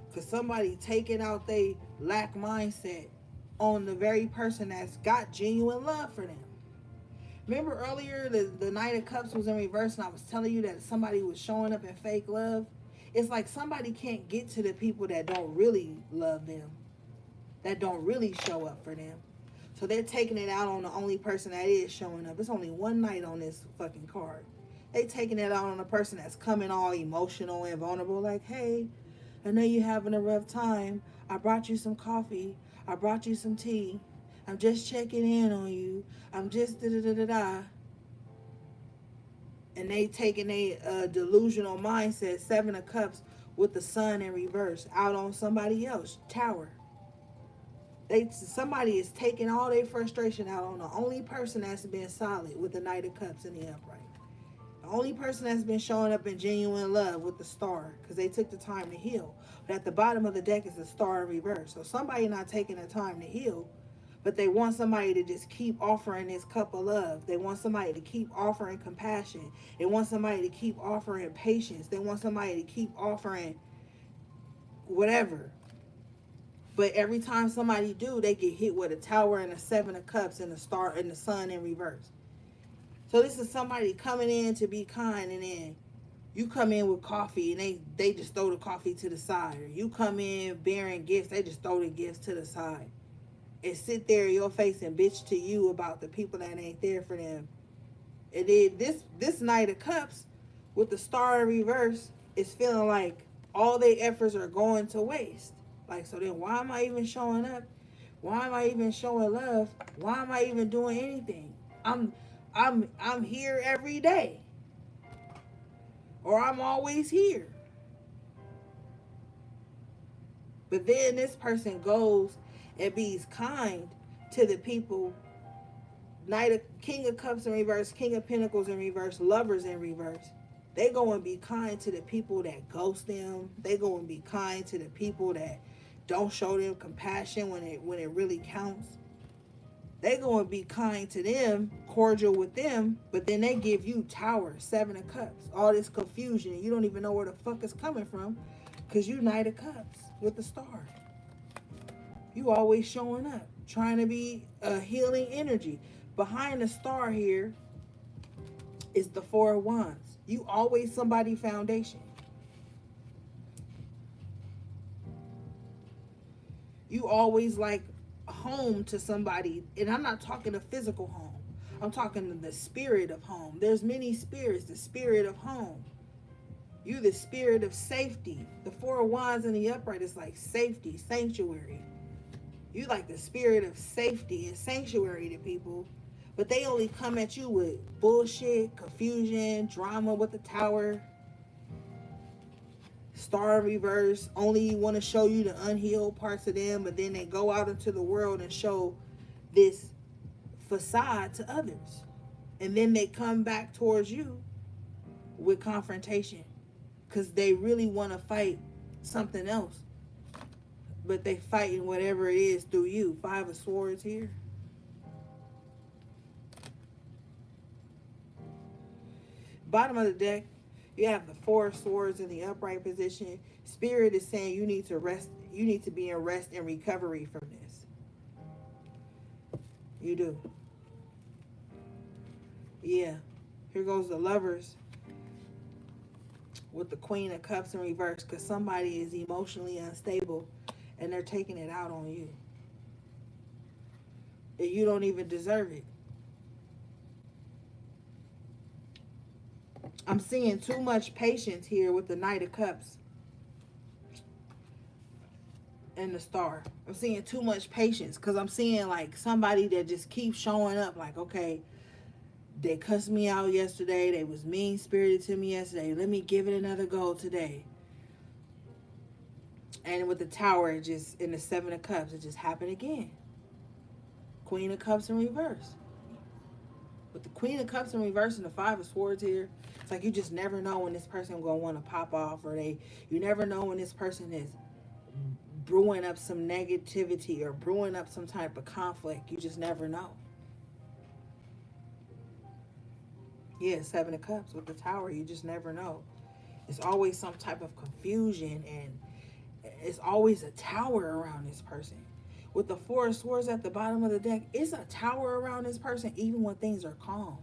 Because somebody taking out they lack mindset on the very person that's got genuine love for them. Remember earlier the Knight of Cups was in reverse and I was telling you that somebody was showing up in fake love? It's like somebody can't get to the people that don't really love them, that don't really show up for them. So they're taking it out on the only person that is showing up. It's only one Knight on this fucking card. They taking it out on the person that's coming all emotional and vulnerable, like, hey, I know you're having a rough time. I brought you some coffee. I brought you some tea. I'm just checking in on you. I'm just da-da-da-da-da. And they taking a delusional mindset, Seven of Cups with the Sun in reverse, out on somebody else, Tower. Somebody is taking all their frustration out on the only person that's been solid with the Knight of Cups in the upright. The only person that's been showing up in genuine love with the Star, because they took the time to heal. But at the bottom of the deck is the Star in reverse. So somebody not taking the time to heal, but they want somebody to just keep offering this cup of love. They want somebody to keep offering compassion. They want somebody to keep offering patience. They want somebody to keep offering whatever. But every time somebody do, they get hit with a Tower and a Seven of Cups and a Star and the Sun in reverse. So this is somebody coming in to be kind, and then you come in with coffee and they just throw the coffee to the side. Or you come in bearing gifts, they just throw the gifts to the side. And sit there in your face and bitch to you about the people that ain't there for them. And then this Knight of Cups with the Star in reverse is feeling like all their efforts are going to waste. Like, so then why am I even showing up? Why am I even showing love? Why am I even doing anything? I'm here every day. Or I'm always here. But then this person goes and be's kind to the people King of Cups in reverse, King of Pentacles in reverse, Lovers in reverse. They go and be kind to the people that ghost them. They go and be kind to the people that don't show them compassion when it really counts. They go and be kind to them, cordial with them, but then they give you Tower, Seven of Cups, all this confusion. You don't even know where the fuck it's coming from because you Knight of Cups with the Star. You always showing up, trying to be a healing energy. Behind the Star here is the Four of Wands. You always somebody foundation. You always like home to somebody, and I'm not talking a physical home. I'm talking the spirit of home. There's many spirits. The spirit of home. You the spirit of safety. The Four of Wands in the upright is like safety, sanctuary. You like the spirit of safety and sanctuary to people, but they only come at you with bullshit, confusion, drama with the Tower. Star in reverse, only want to show you the unhealed parts of them, but then they go out into the world and show this facade to others. And then they come back towards you with confrontation because they really want to fight something else, but they fighting whatever it is through you. Five of Swords here. Bottom of the deck, you have the Four of Swords in the upright position. Spirit is saying you need to rest. You need to be in rest and recovery from this. You do. Yeah. Here goes the Lovers with the Queen of Cups in reverse because somebody is emotionally unstable and they're taking it out on you. And you don't even deserve it. I'm seeing too much patience here with the Knight of Cups and the Star. I'm seeing too much patience because I'm seeing like somebody that just keeps showing up like, okay, they cussed me out yesterday. They was mean-spirited to me yesterday. Let me give it another go today. And with the Tower, it just, in the Seven of Cups, it just happened again. Queen of Cups in reverse. With the Queen of Cups in reverse and the Five of Swords here, it's like you just never know when this person gonna want to pop off, or you never know when this person is brewing up some negativity or brewing up some type of conflict. You just never know. Yeah, Seven of Cups with the Tower, you just never know. It's always some type of confusion, and it's always a tower around this person. With the Four of Swords at the bottom of the deck, it's a tower around this person even when things are calm.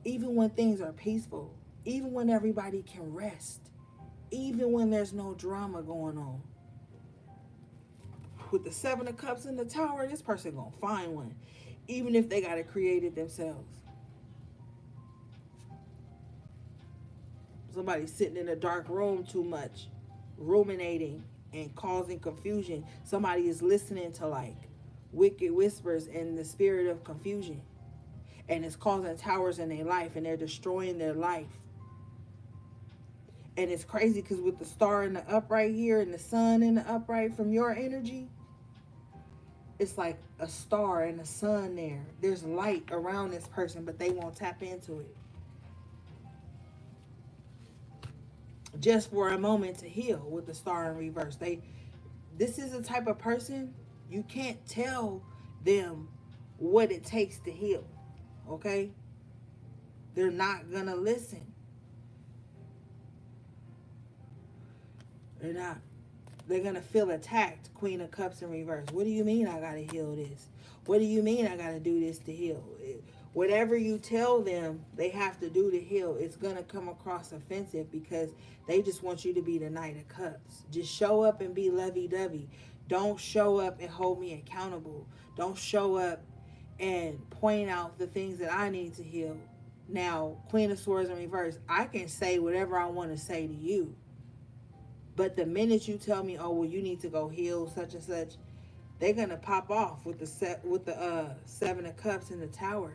Even when things are peaceful. Even when everybody can rest. Even when there's no drama going on. With the Seven of Cups in the Tower, this person gonna find one. Even if they gotta create it themselves. Somebody's sitting in a dark room too much, ruminating and causing confusion. Somebody is listening to like wicked whispers in the spirit of confusion, and it's causing towers in their life, and they're destroying their life. And it's crazy because with the Star in the upright here and the Sun in the upright from your energy, it's like a star and a sun there. There's light around this person, but they won't tap into it. Just for a moment to heal with the Star in reverse. This is a type of person, you can't tell them what it takes to heal. Okay? They're not gonna listen. They're not. They're gonna feel attacked. Queen of Cups in reverse. What do you mean I gotta heal this? What do you mean I gotta do this to heal? Whatever you tell them they have to do to heal, it's going to come across offensive because they just want you to be the Knight of Cups. Just show up and be lovey-dovey. Don't show up and hold me accountable. Don't show up and point out the things that I need to heal. Now, Queen of Swords in reverse, I can say whatever I want to say to you. But the minute you tell me, oh, well, you need to go heal such and such, they're going to pop off with the Seven of Cups in the Tower.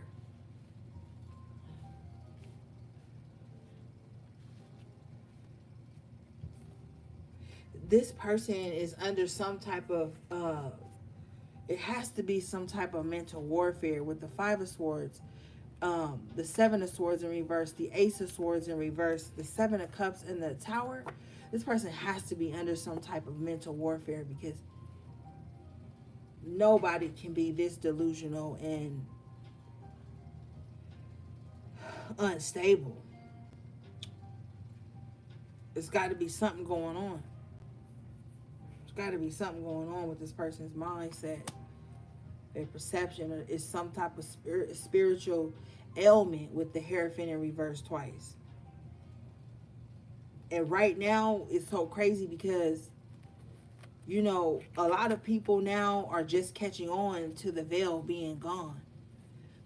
This person is under some type of It has to be some type of mental warfare with the Five of Swords, the Seven of Swords in reverse, the Ace of Swords in reverse, the Seven of Cups in the Tower. This person has to be under some type of mental warfare, because nobody can be this delusional and unstable. There's got to be something going on. There's got to be something going on with this person's mindset. Their perception is some type of spiritual ailment with the Hierophant in reverse twice. And right now, it's so crazy because, you know, a lot of people now are just catching on to the veil being gone.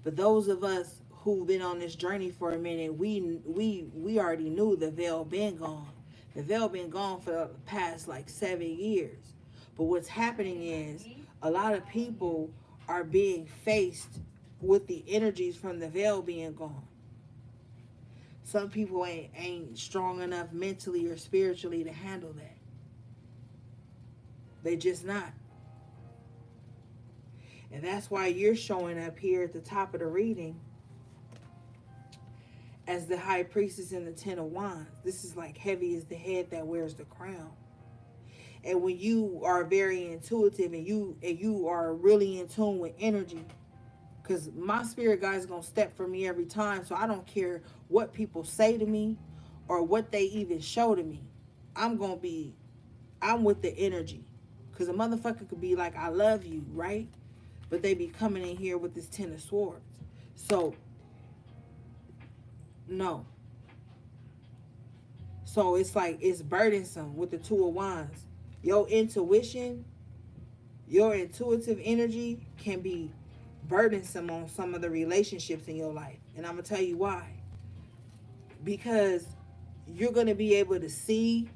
But those of us who've been on this journey for a minute, we already knew the veil been gone. The veil been gone for the past like 7 years. But what's happening is a lot of people are being faced with the energies from the veil being gone. Some people ain't strong enough mentally or spiritually to handle that. They just not. And that's why you're showing up here at the top of the reading as the High Priestess and the Ten of Wands. This is like heavy as the head that wears the crown. And when you are very intuitive and you are really in tune with energy, because my spirit guide is going to step for me every time, so I don't care what people say to me or what they even show to me. I'm with the energy. Because a motherfucker could be like, I love you, right? But they be coming in here with this Ten of Swords. So, no. So it's like, it's burdensome with the Two of Wands. Your intuition, your intuitive energy can be burdensome on some of the relationships in your life. And I'm going to tell you why. Because you're going to be able to see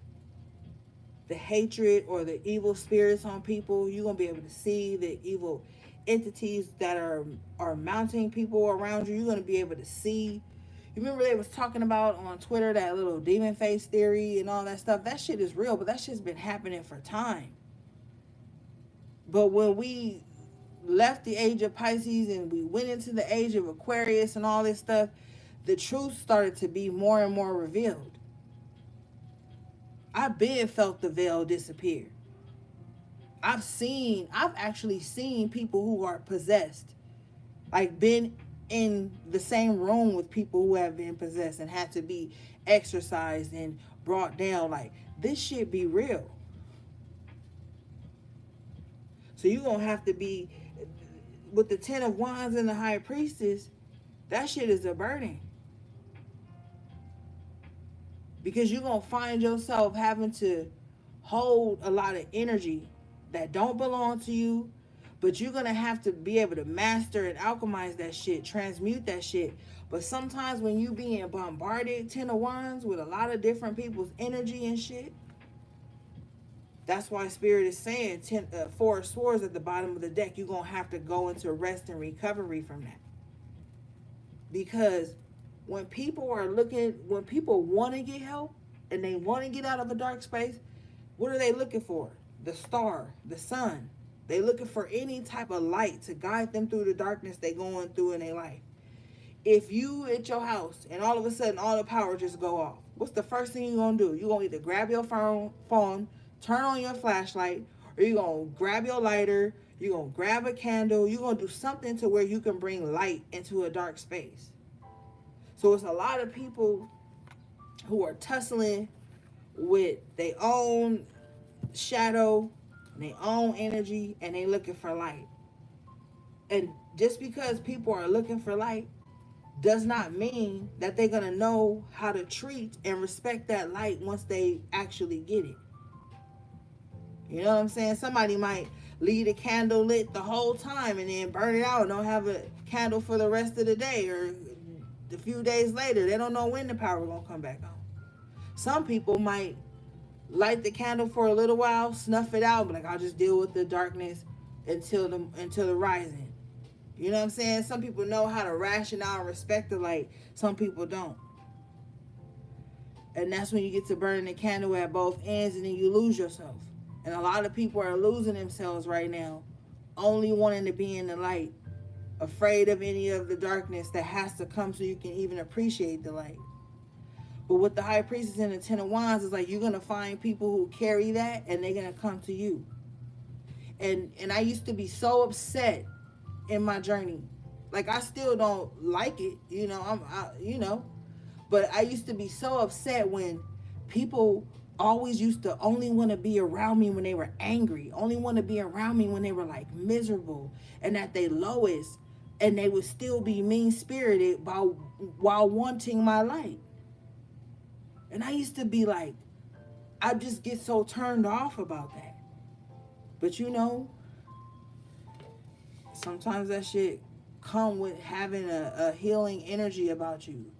the hatred or the evil spirits on people. You're going to be able to see the evil entities that are mounting people around you. You're going to be able to see. You remember they was talking about on Twitter that little demon face theory and all that stuff? That shit is real, but that shit's been happening for time. But when we left the age of Pisces and we went into the age of Aquarius and all this stuff, the truth started to be more and more revealed. I've been felt the veil disappear. I've actually seen people who are possessed, like been in the same room with people who have been possessed and had to be exorcised and brought down. Like, this shit be real. So you're going to have to be, with the Ten of Wands and the High Priestess, that shit is a burden. Because you're going to find yourself having to hold a lot of energy that don't belong to you, but you're going to have to be able to master and alchemize that shit, transmute that shit. But sometimes when you being bombarded, Ten of Wands, with a lot of different people's energy and shit, that's why Spirit is saying Four of Swords at the bottom of the deck. You're going to have to go into rest and recovery from that. Because when people want to get help and they want to get out of a dark space, what are they looking for? The star, the sun. They looking for any type of light to guide them through the darkness they going through in their life. If you at your house and all of a sudden all the power just go off, what's the first thing you're going to do? You're going to either grab your phone, turn on your flashlight, or you're going to grab your lighter, you're going to grab a candle, you're going to do something to where you can bring light into a dark space. So it's a lot of people who are tussling with their own shadow, their own energy, and they looking for light. And just because people are looking for light does not mean that they're going to know how to treat and respect that light once they actually get it. You know what I'm saying? Somebody might leave a candle lit the whole time and then burn it out and don't have a candle for the rest of the day, or a few days later, they don't know when the power gonna come back on. Some people might light the candle for a little while, snuff it out, but like, I'll just deal with the darkness until the rising. You know what I'm saying? Some people know how to ration out and respect the light. Some people don't. And that's when you get to burning the candle at both ends, and then you lose yourself. And a lot of people are losing themselves right now only wanting to be in the light, afraid of any of the darkness that has to come so you can even appreciate the light. But with the High Priestess and the Ten of Wands, it's like you're going to find people who carry that and they're going to come to you. And I used to be so upset in my journey. Like, I still don't like it, but I used to be so upset when people always used to only want to be around me when they were angry, only want to be around me when they were like miserable and at their lowest, and they would still be mean-spirited while wanting my light. And I used to be like, I just get so turned off about that. But sometimes that shit come with having a healing energy about you.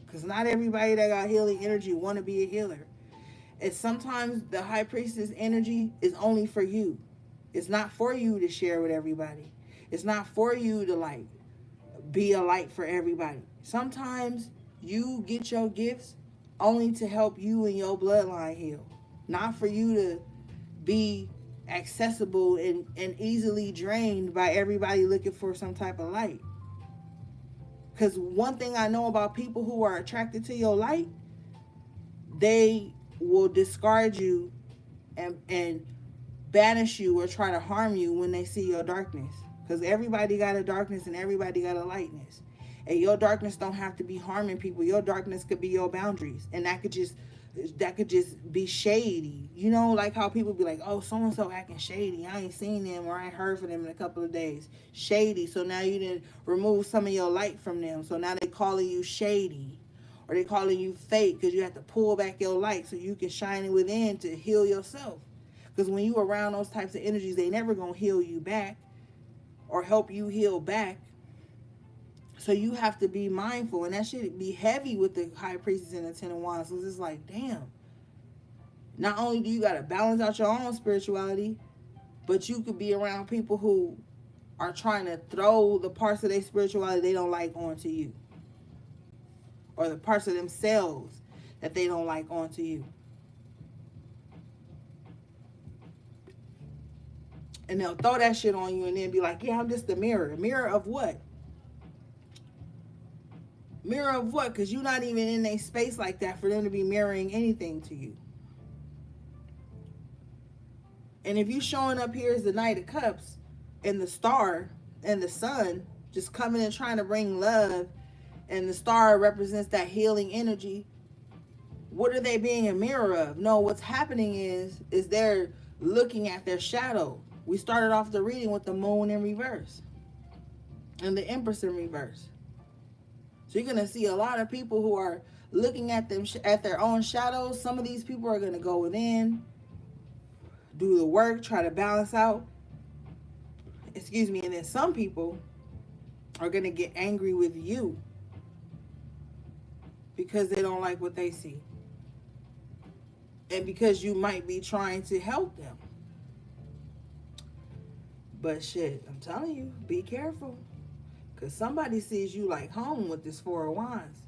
Because not everybody that got healing energy want to be a healer. And sometimes the High Priestess energy is only for you. It's not for you to share with everybody. It's not for you to like be a light for everybody. Sometimes you get your gifts only to help you and your bloodline heal. Not for you to be accessible and easily drained by everybody looking for some type of light. Because one thing I know about people who are attracted to your light, they will discard you and banish you or try to harm you when they see your darkness. Because everybody got a darkness and everybody got a lightness. And your darkness don't have to be harming people. Your darkness could be your boundaries. And that could just be shady. Like how people be like, oh, so-and-so acting shady. I ain't seen them or I ain't heard from them in a couple of days. Shady. So now you didn't remove some of your light from them. So now they calling you shady. Or they calling you fake because you have to pull back your light so you can shine it within to heal yourself. Because when you around those types of energies, they never going to heal you back or help you heal back. So you have to be mindful, and that should be heavy with the High Priestess and the Ten of Wands. So it's like, damn. Not only do you got to balance out your own spirituality, but you could be around people who are trying to throw the parts of their spirituality they don't like onto you. Or the parts of themselves that they don't like onto you. And they'll throw that shit on you and then be like, yeah, I'm just a mirror. A mirror of what? Mirror of what? Because you're not even in a space like that for them to be mirroring anything to you. And if you showing up here as the Knight of Cups and the star and the sun just coming and trying to bring love, and the star represents that healing energy, what are they being a mirror of? No, what's happening is they're looking at their shadow. We started off the reading with the moon in reverse and the Empress in reverse. So you're going to see a lot of people who are looking at their own shadows. Some of these people are going to go within, do the work, try to balance out. And then some people are going to get angry with you because they don't like what they see. And because you might be trying to help them. But shit, I'm telling you, be careful. Because somebody sees you like home with this Four of Wands.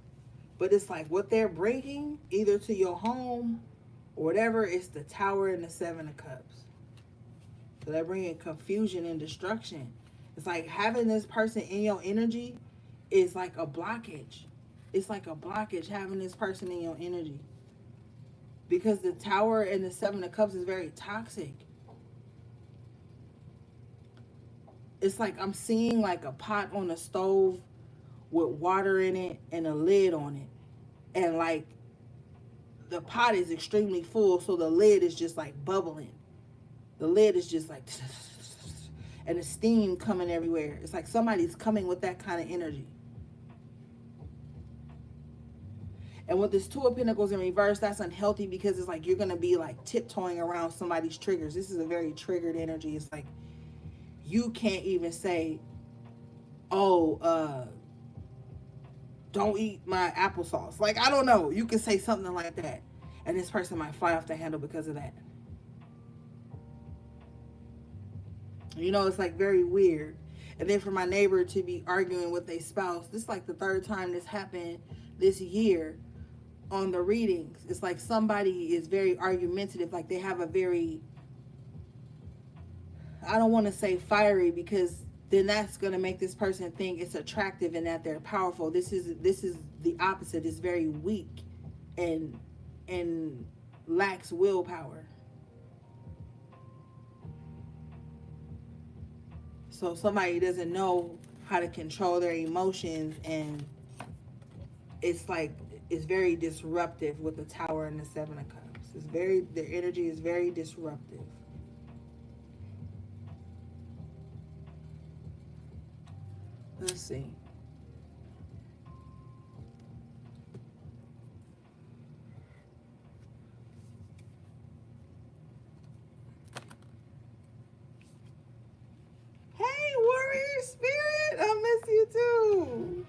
But it's like what they're bringing, either to your home or whatever, it's the Tower and the Seven of Cups. So they're bringing confusion and destruction. It's like having this person in your energy is like a blockage. It's like a blockage having this person in your energy. Because the Tower and the Seven of Cups is very toxic. It's like I'm seeing like a pot on a stove with water in it and a lid on it. And like the pot is extremely full, so the lid is just like bubbling. The lid is just like, and the steam coming everywhere. It's like somebody's coming with that kind of energy. And with this Two of Pentacles in reverse, that's unhealthy because it's like you're going to be like tiptoeing around somebody's triggers. This is a very triggered energy. It's like you can't even say, oh, don't eat my applesauce. Like, I don't know. You can say something like that. And this person might fly off the handle because of that. It's like very weird. And then for my neighbor to be arguing with a spouse, this is like the third time this happened this year on the readings. It's like somebody is very argumentative. Like they have a very I don't want to say fiery, because then that's going to make this person think it's attractive and that they're powerful. This is the opposite. It's very weak and and lacks willpower. So somebody doesn't know how to control their emotions, and it's like it's very disruptive with the Tower and the Seven of Cups. It's very, their energy is very disruptive. Let's see. Hey, warrior spirit, I miss you too.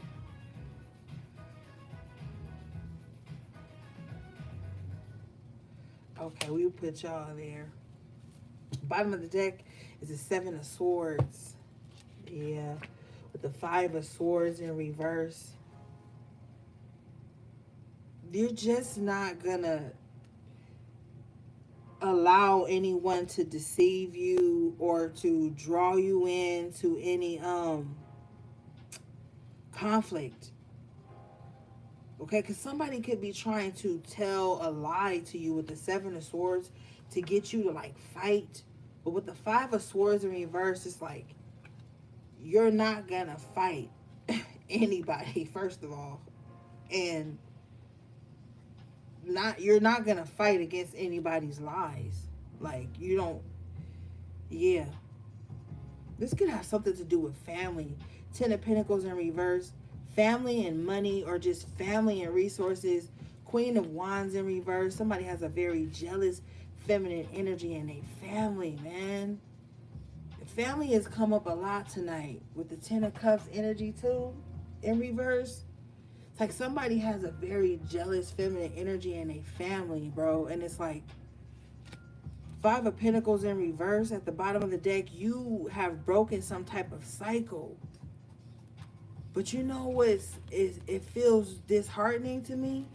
Okay, we put y'all there. Bottom of the deck is the Seven of Swords. Yeah, with the Five of Swords in reverse. You're just not gonna allow anyone to deceive you or to draw you into any conflict. Okay, because somebody could be trying to tell a lie to you with the Seven of Swords to get you to like fight. But with the Five of Swords in reverse, it's like you're not gonna fight anybody, first of all. And not you're not gonna fight against anybody's lies. Like you don't, yeah. This could have something to do with family. Ten of Pentacles in reverse. Family and money, or just family and resources. Queen of Wands in reverse. Somebody has a very jealous feminine energy in their family, man. The family has come up a lot tonight with the Ten of Cups energy too in reverse. It's like somebody has a very jealous feminine energy in their family, bro. And it's like Five of Pentacles in reverse at the bottom of the deck. You have broken some type of cycle. But you know what's is it feels disheartening to me?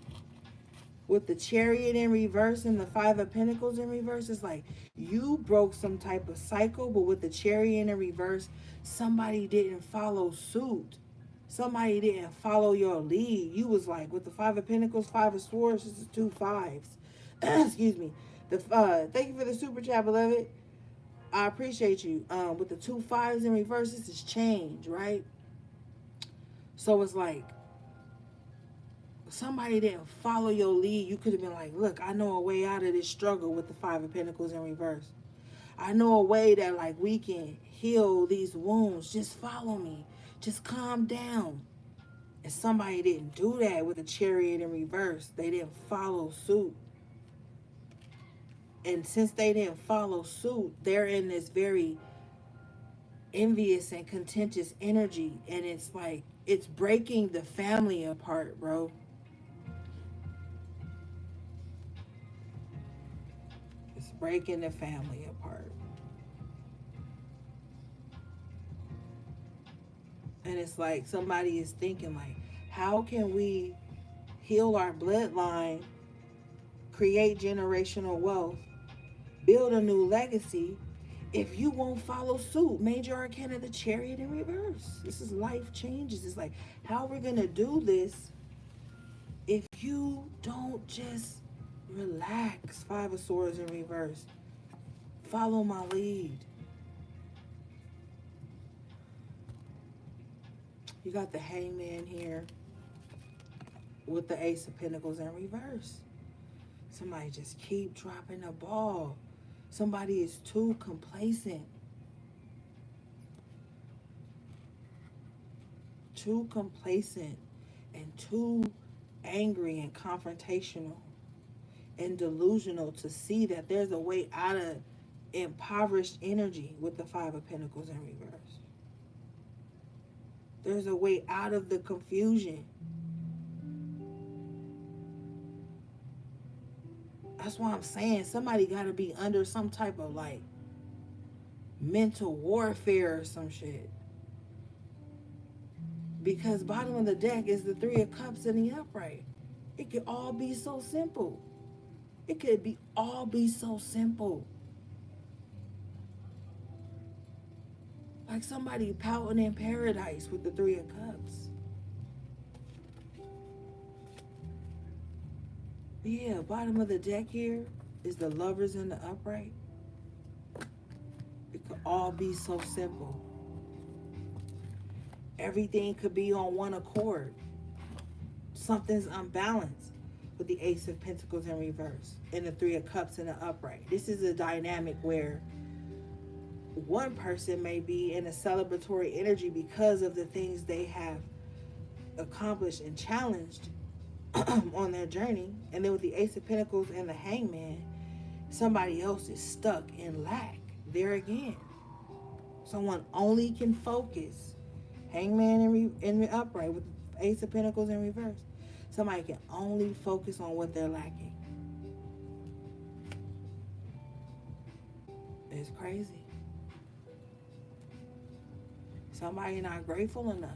With the Chariot in reverse and the Five of Pentacles in reverse, it's like you broke some type of cycle, but with the Chariot in reverse, somebody didn't follow suit. Somebody didn't follow your lead. You was like, with the Five of Pentacles, Five of Swords, this is two fives. Excuse me. Thank you for the super chat, beloved. I appreciate you. With the two fives in reverse, this is change, right? So it's like somebody didn't follow your lead. You could have been like, look, I know a way out of this struggle with the Five of Pentacles in reverse. I know a way that like we can heal these wounds. Just follow me. Just calm down. And somebody didn't do that with the Chariot in reverse. They didn't follow suit. And since they didn't follow suit, they're in this very envious and contentious energy. And it's like, it's breaking the family apart, bro. It's breaking the family apart. And it's like somebody is thinking like, how can we heal our bloodline, create generational wealth, build a new legacy if you won't follow suit? Major Arcana, the Chariot in reverse. This is life changes. It's like, how we're going to do this if you don't just relax? Five of Swords in reverse. Follow my lead. You got the Hangman here with the Ace of Pentacles in reverse. Somebody just keep dropping the ball. Somebody is too complacent. Too complacent and too angry and confrontational and delusional to see that there's a way out of impoverished energy with the Five of Pentacles in reverse. There's a way out of the confusion. That's why I'm saying somebody got to be under some type of like mental warfare or some shit. Because bottom of the deck is the Three of Cups in the upright. It could all be so simple. It could be all be so simple. Like somebody pouting in paradise with the Three of Cups. But yeah, bottom of the deck here is the Lovers in the upright. It could all be so simple. Everything could be on one accord. Something's unbalanced with the Ace of Pentacles in reverse and the Three of Cups in the upright. This is a dynamic where one person may be in a celebratory energy because of the things they have accomplished and challenged on their journey. And then with the Ace of Pentacles and the Hangman, somebody else is stuck in lack. There again, someone only can focus. Hangman in the upright with Ace of Pentacles in reverse. Somebody can only focus on what they're lacking. It's crazy. Somebody not grateful enough.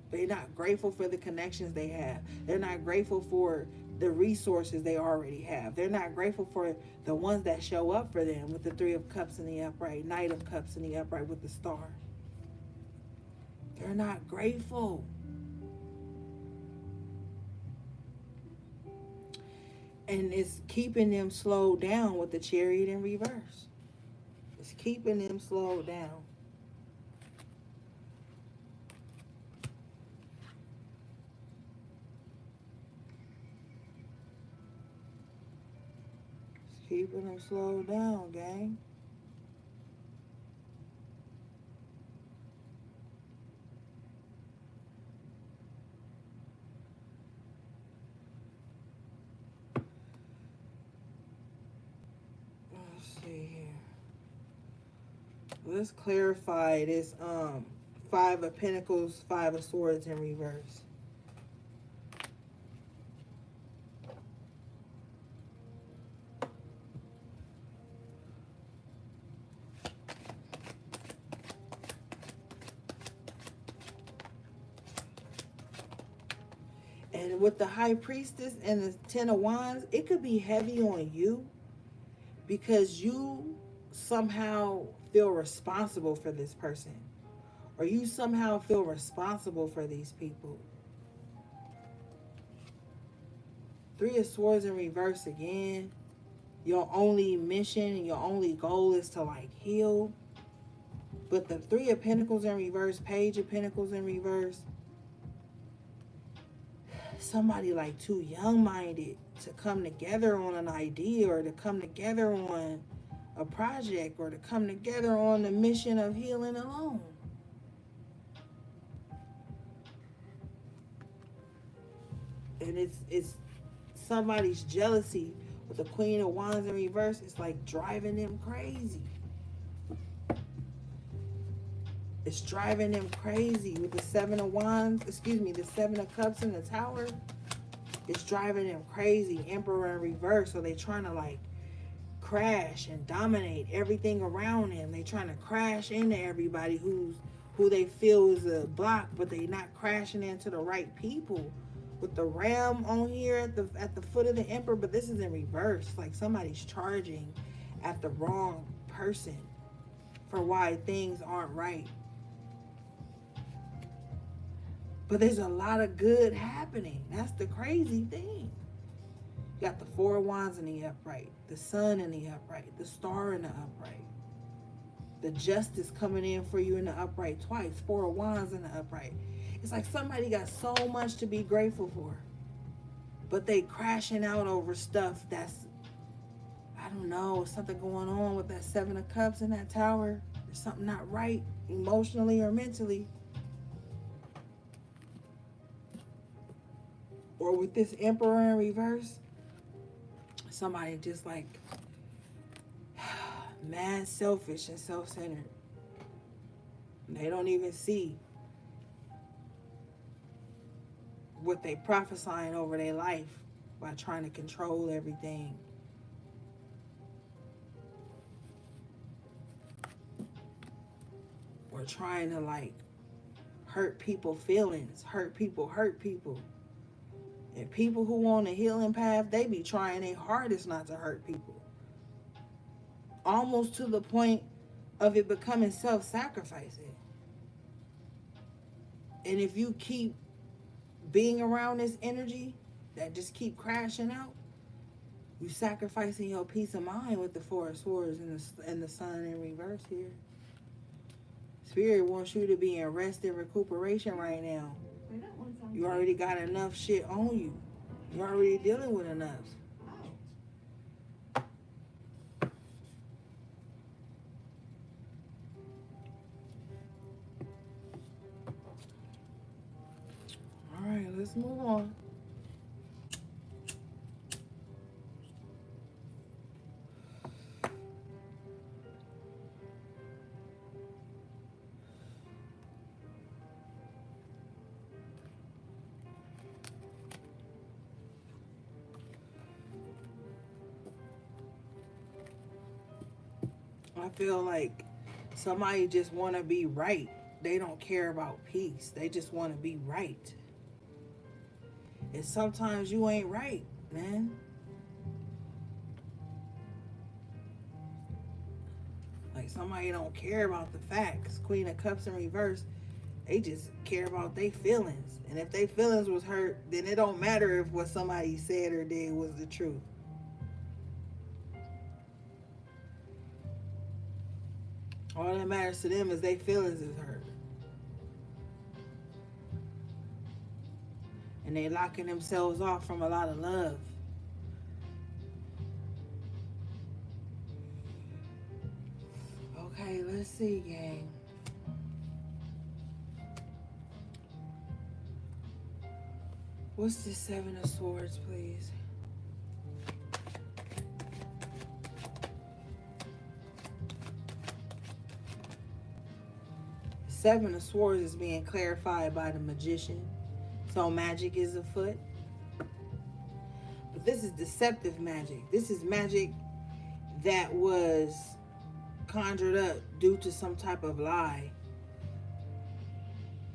They're not grateful for the connections they have. They're not grateful for the resources they already have. They're not grateful for the ones that show up for them with the Three of Cups in the upright, Knight of Cups in the upright with the Star. They're not grateful. And it's keeping them slowed down with the Chariot in reverse. It's keeping them slowed down. It's keeping them slowed down, gang. Let's clarify this Five of Pentacles, Five of Swords in reverse. And with the High Priestess and the Ten of Wands, it could be heavy on you because you somehow feel responsible for this person, or you somehow feel responsible for these people. Three of Swords in reverse again. Your only mission and your only goal is to like heal. But the Three of Pentacles in reverse, Page of Pentacles in reverse. Somebody like too young-minded to come together on an idea, or to come together on a project, or to come together on the mission of healing alone. And it's somebody's jealousy with the Queen of Wands in reverse. It's like driving them crazy. It's driving them crazy with the Seven of Wands, the Seven of Cups in the Tower. It's driving them crazy. Emperor in reverse. So they're trying to like crash and dominate everything around them. They're trying to crash into everybody who they feel is a block, but they're not crashing into the right people. With the Ram on here at the foot of the Emperor, but this is in reverse. Like somebody's charging at the wrong person for why things aren't right. But there's a lot of good happening. That's the crazy thing. You got the Four of Wands in the upright, the Sun in the upright, the Star in the upright. The Justice coming in for you in the upright twice. Four of Wands in the upright. It's like somebody got so much to be grateful for, but they crashing out over stuff that's, I don't know, something going on with that Seven of Cups in that Tower. There's something not right emotionally or mentally. Or with this Emperor in reverse, somebody just like mad selfish and self-centered. They don't even see what they prophesying over their life by trying to control everything. Or trying to like hurt people's feelings, hurt people. And people who on a healing path, they be trying their hardest not to hurt people. Almost to the point of it becoming self-sacrificing. And if you keep being around this energy that just keep crashing out, you sacrificing your peace of mind with the Four of Swords and the Sun in reverse here. Spirit wants you to be in rest and recuperation right now. You already got enough shit on you. You're already dealing with enough. All right, let's move on. I feel like somebody just want to be right. They don't care about peace. They just want to be right. And sometimes you ain't right, man. Like somebody don't care about the facts. Queen of Cups in reverse, they just care about their feelings. And if their feelings was hurt, then it don't matter if what somebody said or did was the truth. All that matters to them is their feelings is hurt. And they locking themselves off from a lot of love. Okay, let's see, gang. What's the Seven of Swords, please? Seven of Swords is being clarified by the Magician. So magic is afoot. But this is deceptive magic. This is magic that was conjured up due to some type of lie.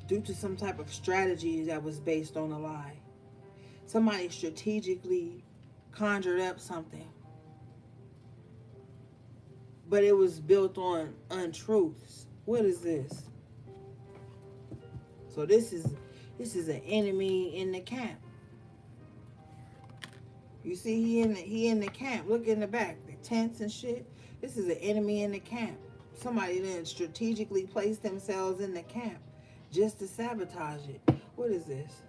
Due to some type of strategy that was based on a lie. Somebody strategically conjured up something. But it was built on untruths. What is this? So this is an enemy in the camp. You see, he in the camp. Look in the back, the tents and shit. This is an enemy in the camp. Somebody then strategically placed themselves in the camp just to sabotage it. What is this?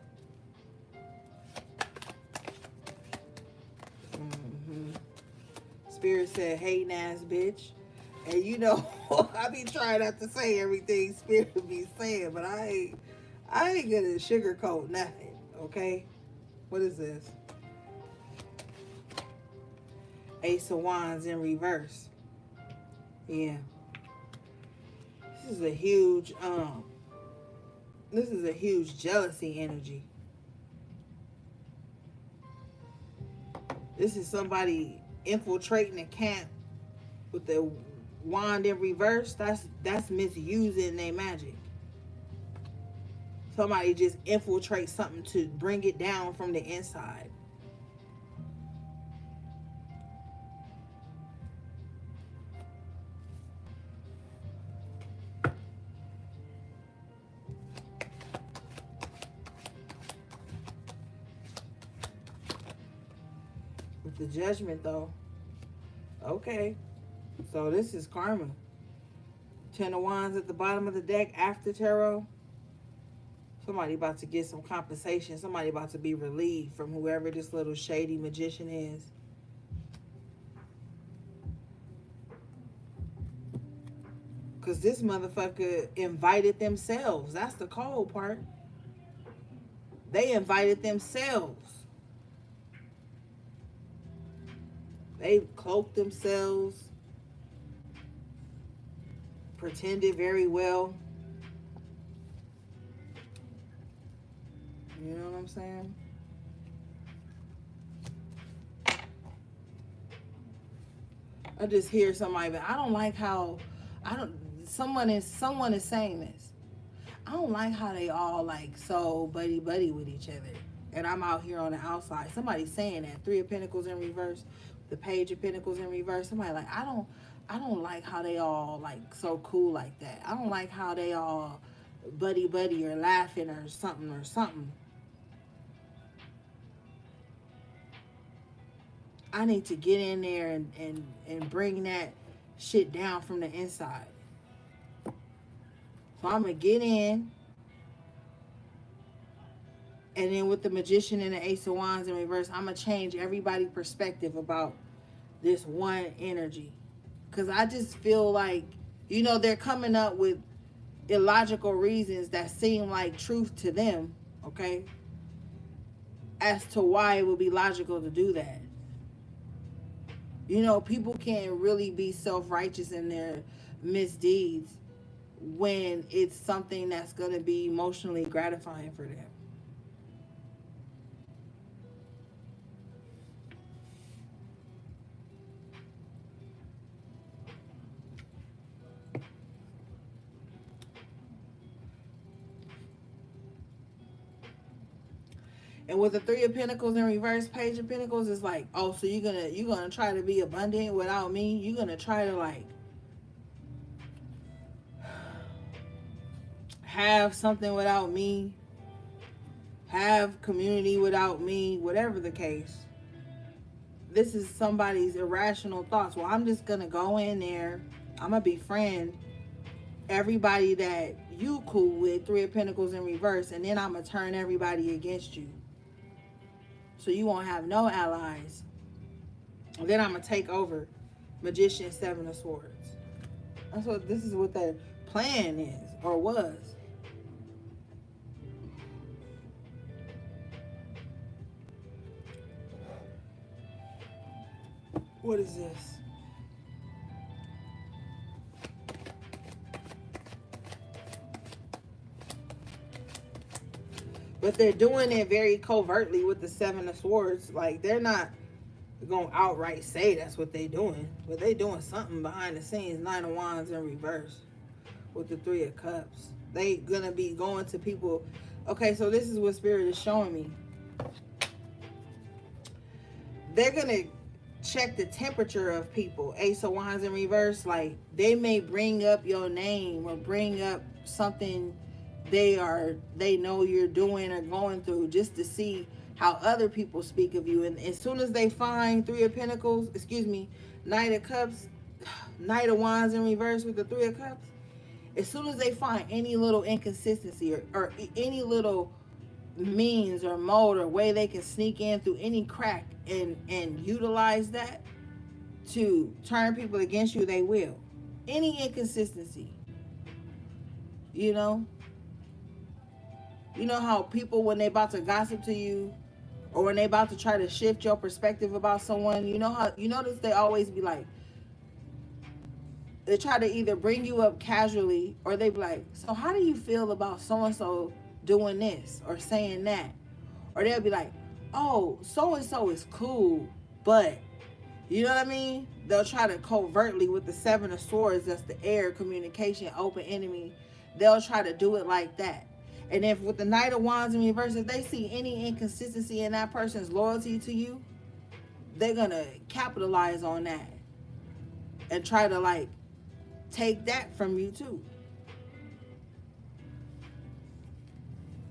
Spirit said, hating ass bitch. And you know, I be trying not to say everything Spirit be saying, but I ain't gonna sugarcoat nothing, okay? What is this? Ace of Wands in reverse. Yeah. This is a huge jealousy energy. This is somebody infiltrating the camp with the wand in reverse. That's misusing their magic. Somebody just infiltrates something to bring it down from the inside. With the Judgment though. Okay. So this is karma. Ten of Wands at the bottom of the deck after tarot. Somebody about to get some compensation. Somebody about to be relieved from whoever this little shady magician is. Because this motherfucker invited themselves. That's the cold part. They invited themselves. They cloaked themselves. Pretended very well. You know what I'm saying? I just hear somebody, but I don't like how someone is saying this. I don't like how they all like so buddy with each other. And I'm out here on the outside. Somebody's saying that. Three of Pentacles in reverse, the Page of Pentacles in reverse. Somebody like, I I don't like how they all like so cool like that. I don't like how they all buddy buddy or laughing or something or something. I need to get in there and bring that shit down from the inside. So I'm gonna get in, and then with the magician and the ace of wands in reverse, I'm gonna change everybody's perspective about this one energy. Cause I just feel like, they're coming up with illogical reasons that seem like truth to them, okay? As to why it would be logical to do that. People can't really be self-righteous in their misdeeds when it's something that's going to be emotionally gratifying for them. And with the Three of Pentacles in reverse, Page of Pentacles is like, oh, so you're gonna try to be abundant without me? You're gonna try to like have something without me, have community without me, whatever the case. This is somebody's irrational thoughts. Well, I'm just gonna go in there, I'm gonna befriend everybody that you cool with, Three of Pentacles in reverse, and then I'm gonna turn everybody against you. So you won't have no allies. And then I'm gonna take over, Magician, Seven of Swords. This is what their plan is, or was. What is this? But they're doing it very covertly with the Seven of Swords. Like, they're not going to outright say that's what they're doing. But they doing something behind the scenes. Nine of Wands in reverse with the Three of Cups. They going to be going to people. Okay, so this is what Spirit is showing me. They're going to check the temperature of people. Ace of Wands in reverse. Like, they may bring up your name or bring up something they know you're doing or going through, just to see how other people speak of you. And as soon as they find Knight of Cups, Knight of Wands in reverse with the Three of Cups, as soon as they find any little inconsistency or any little means or mode or way they can sneak in through any crack and utilize that to turn people against you, they will. Any inconsistency, you know how people, when they about to gossip to you or when they about to try to shift your perspective about someone, you notice they always be like, they try to either bring you up casually or they be like, so how do you feel about so and so doing this or saying that? Or they'll be like, oh, so and so is cool, but you know what I mean? They'll try to covertly with the Seven of Swords, that's the air, communication, open enemy. They'll try to do it like that. And if with the Knight of Wands in reverse, if they see any inconsistency in that person's loyalty to you, they're going to capitalize on that and try to like take that from you too.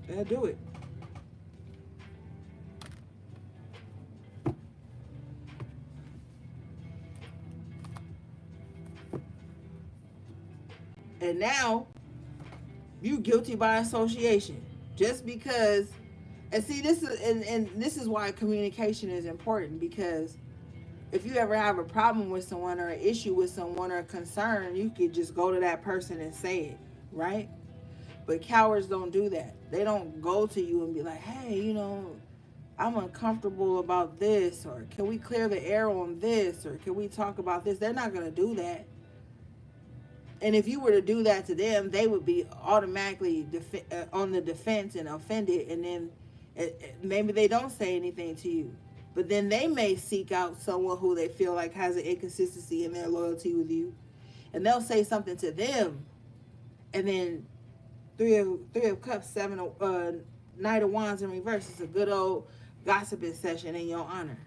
They'll do it. And now you guilty by association, just because. And see, this is and this is why communication is important, because if you ever have a problem with someone or an issue with someone or a concern, you could just go to that person and say it, right? But cowards don't do that. They don't go to you and be like, hey, I'm uncomfortable about this, or can we clear the air on this, or can we talk about this? They're not going to do that. And if you were to do that to them, they would be automatically on the defense and offended. And then maybe they don't say anything to you. But then they may seek out someone who they feel like has an inconsistency in their loyalty with you. And they'll say something to them. And then Three of Cups, Knight of Wands in reverse. It's a good old gossiping session in your honor.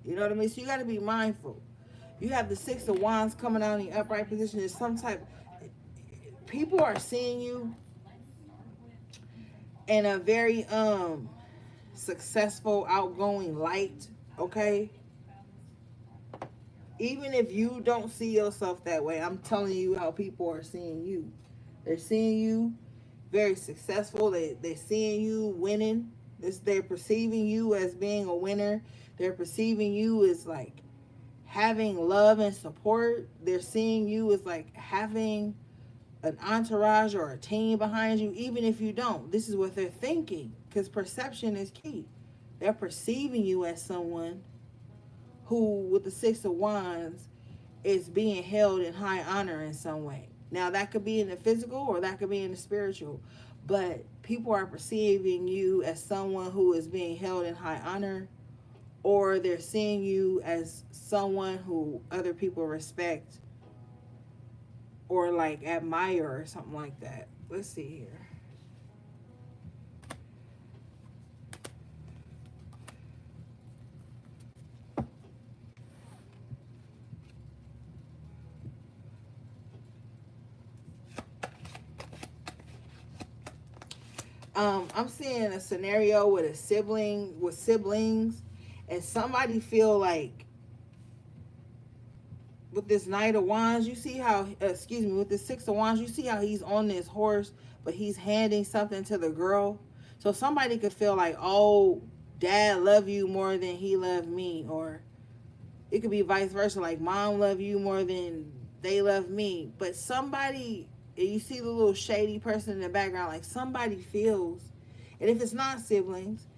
You know what I mean? So you got to be mindful. You have the Six of Wands coming out in the upright position. There's some type, people are seeing you in a very successful, outgoing light, okay? Even if you don't see yourself that way, I'm telling you how people are seeing you. They're seeing you very successful. They're seeing you winning. They're perceiving you as being a winner. They're perceiving you as like having love and support. They're seeing you as like having an entourage or a team behind you, even if you don't. This is what they're thinking, because perception is key. They're perceiving you as someone who, with the Six of Wands, is being held in high honor in some way. Now, that could be in the physical or that could be in the spiritual, but people are perceiving you as someone who is being held in high honor, or they're seeing you as someone who other people respect or like admire or something like that. Let's see here. I'm seeing a scenario with a sibling, with siblings, and somebody feel like with this Knight of Wands, you see how, with the Six of Wands, you see how he's on this horse, but he's handing something to the girl. So somebody could feel like, oh, dad love you more than he loved me, or it could be vice versa, like mom love you more than they love me. But somebody, you see the little shady person in the background, like somebody feels, and if it's not siblings,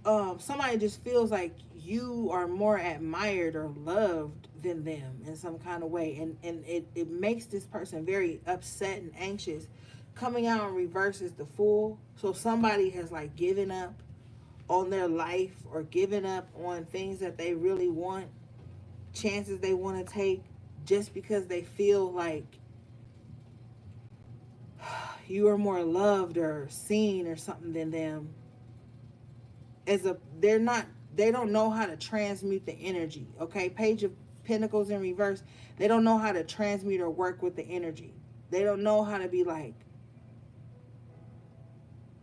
somebody just feels like you are more admired or loved than them in some kind of way, and it makes this person very upset and anxious. Coming out in reverse is the Fool. So somebody has like given up on their life or given up on things that they really want, chances they want to take, just because they feel like you are more loved or seen or something than them. They don't know how to transmute the energy. Okay, Page of Pentacles in reverse, they don't know how to transmute or work with the energy. They don't know how to be like,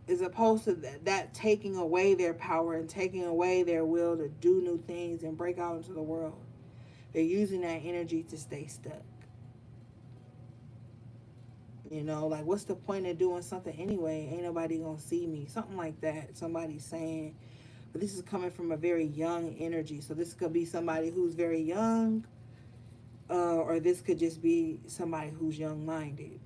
as opposed to that taking away their power and taking away their will to do new things and break out into the world. They're using that energy to stay stuck. You know, like, what's the point of doing something anyway? Ain't nobody gonna see me. Something like that. Somebody's saying. But this is coming from a very young energy. So this could be somebody who's very young, or this could just be somebody who's young-minded.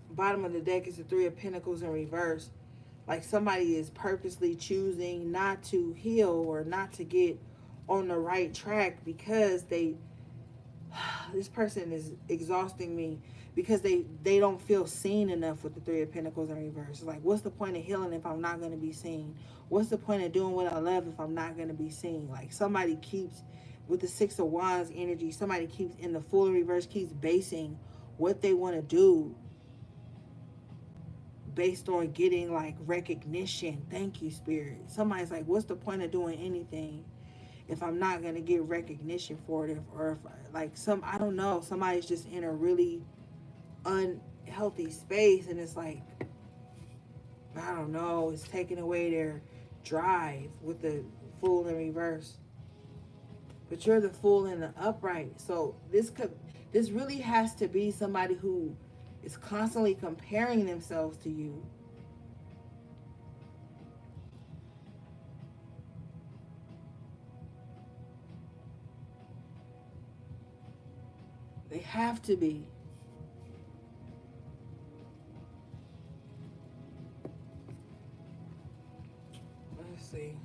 Bottom of the deck is the Three of Pentacles in reverse. Like somebody is purposely choosing not to heal or not to get on the right track because this person is exhausting me, because they don't feel seen enough with the Three of Pentacles in reverse. It's like, what's the point of healing if I'm not going to be seen? What's the point of doing what I love if I'm not going to be seen? Like somebody keeps, with the Six of Wands energy, somebody keeps, in the Fool in reverse, keeps basing what they want to do based on getting like recognition. Thank you, Spirit. Somebody's like, what's the point of doing anything if I'm not going to get recognition for it? Or if like I don't know, somebody's just in a really unhealthy space, and it's like, I don't know, it's taking away their drive with the Fool in reverse. But you're the Fool in the upright. So this really has to be somebody who is constantly comparing themselves to you. They have to be. Let's see.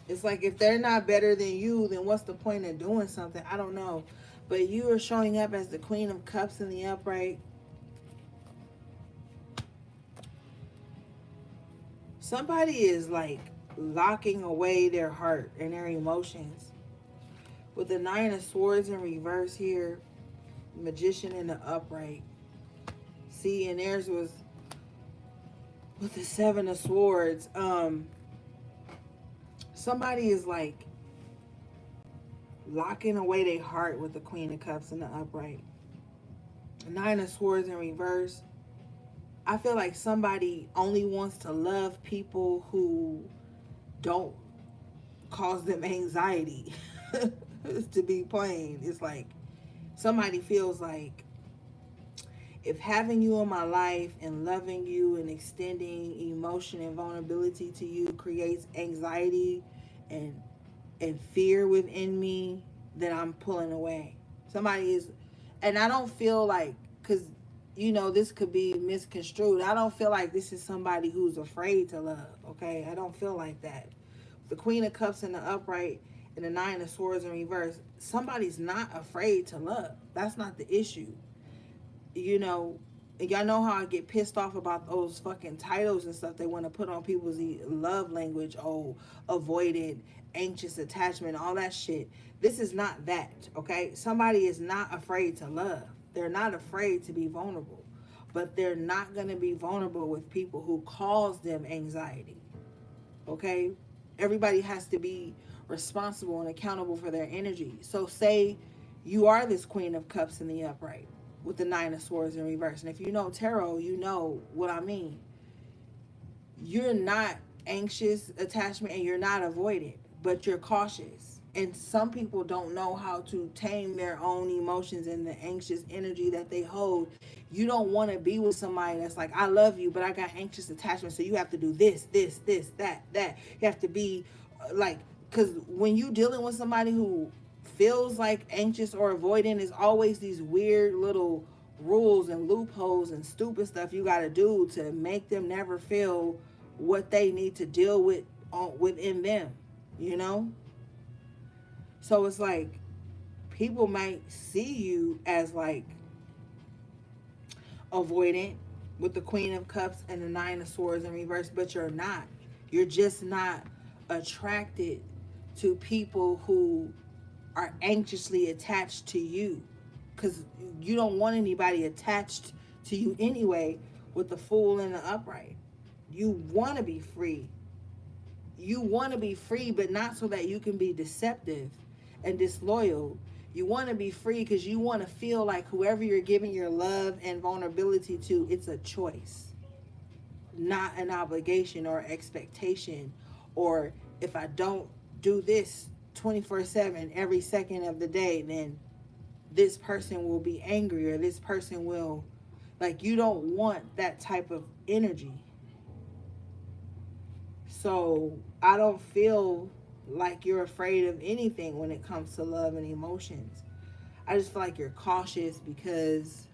It's like, if they're not better than you, then what's the point of doing something? I don't know. But you are showing up as the Queen of Cups in the upright. Somebody is like locking away their heart and their emotions. With the Nine of Swords in reverse here, Magician in the upright. See, and theirs was with the Seven of Swords. Somebody is like locking away their heart with the Queen of Cups in the upright. Nine of Swords in reverse. I feel like somebody only wants to love people who don't cause them anxiety. To be plain, it's like somebody feels like if having you in my life and loving you and extending emotion and vulnerability to you creates anxiety and fear within me, then I'm pulling away. Somebody is, and I don't feel like, because this could be misconstrued. I don't feel like this is somebody who's afraid to love. Okay, I don't feel like that. The Queen of Cups in the upright and the Nine of Swords in reverse. Somebody's not afraid to love. That's not the issue. Y'all know how I get pissed off about those fucking titles and stuff they want to put on people's love language. Oh, avoidant, anxious attachment, all that shit. This is not that, okay? Somebody is not afraid to love. They're not afraid to be vulnerable. But they're not going to be vulnerable with people who cause them anxiety, okay? Everybody has to be responsible and accountable for their energy. So say you are this Queen of Cups in the upright with the Nine of Swords in reverse. And if you know tarot, you know what I mean. You're not anxious attachment and you're not avoidant, but you're cautious. And some people don't know how to tame their own emotions and the anxious energy that they hold. You don't want to be with somebody that's like, I love you, but I got anxious attachment, so you have to do this, that. You have to be like, because when you dealing with somebody who feels like anxious or avoidant, is always these weird little rules and loopholes and stupid stuff you got to do to make them never feel what they need to deal with within them, so it's like people might see you as like avoidant with the Queen of Cups and the Nine of Swords in reverse, but you're not. You're just not attracted to people who are anxiously attached to you, because you don't want anybody attached to you anyway with the Fool in the upright. You want to be free. You want to be free, but not so that you can be deceptive and disloyal. You want to be free because you want to feel like whoever you're giving your love and vulnerability to, it's a choice, not an obligation or expectation. Or if I don't do this 24/7 every second of the day, then this person will be angry, or this person will, like, you don't want that type of energy. So I don't feel like you're afraid of anything when it comes to love and emotions. I just feel like you're cautious because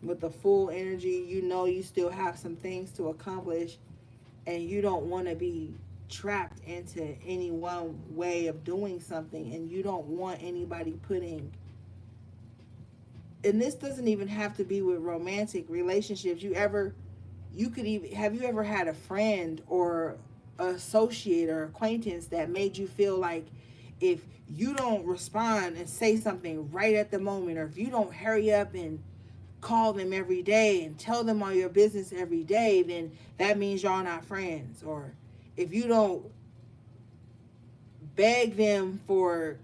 with the full energy, you still have some things to accomplish, and you don't want to be trapped into any one way of doing something, and you don't want anybody putting, and this doesn't even have to be with romantic relationships. Have you ever had a friend or associate or acquaintance that made you feel like if you don't respond and say something right at the moment, or if you don't hurry up and call them every day and tell them all your business every day, then that means y'all not friends? Or if you don't beg them for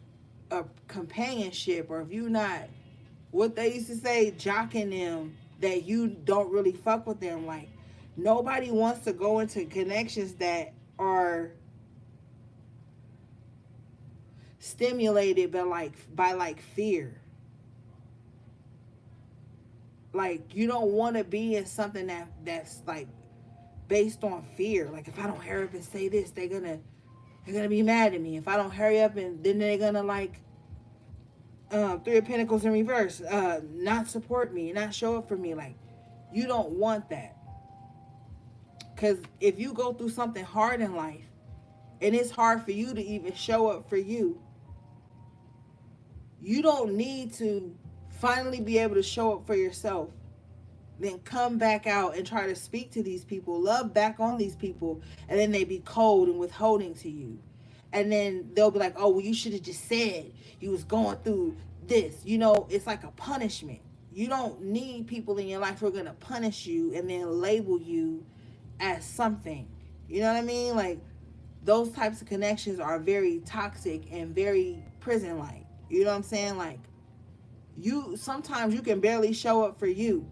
a companionship, or if you not, what they used to say, jocking them, that you don't really fuck with them. Like, nobody wants to go into connections that are stimulated by fear. Like, you don't want to be in something that's like based on fear. Like, if I don't hurry up and say this, they're gonna be mad at me. If I don't hurry up, and then they're gonna Three of Pentacles in reverse, not support me, not show up for me. Like, you don't want that. Because if you go through something hard in life, and it's hard for you to even show up for you, you don't need to finally be able to show up for yourself, then come back out and try to speak to these people, love back on these people, and then they be cold and withholding to you. And then they'll be like, oh, well, you should have just said you was going through this. You know, it's like a punishment. You don't need people in your life who are going to punish you and then label you as something. You know what I mean? Like, those types of connections are very toxic and very prison like. You know what I'm saying? Like, you sometimes you can barely show up for you.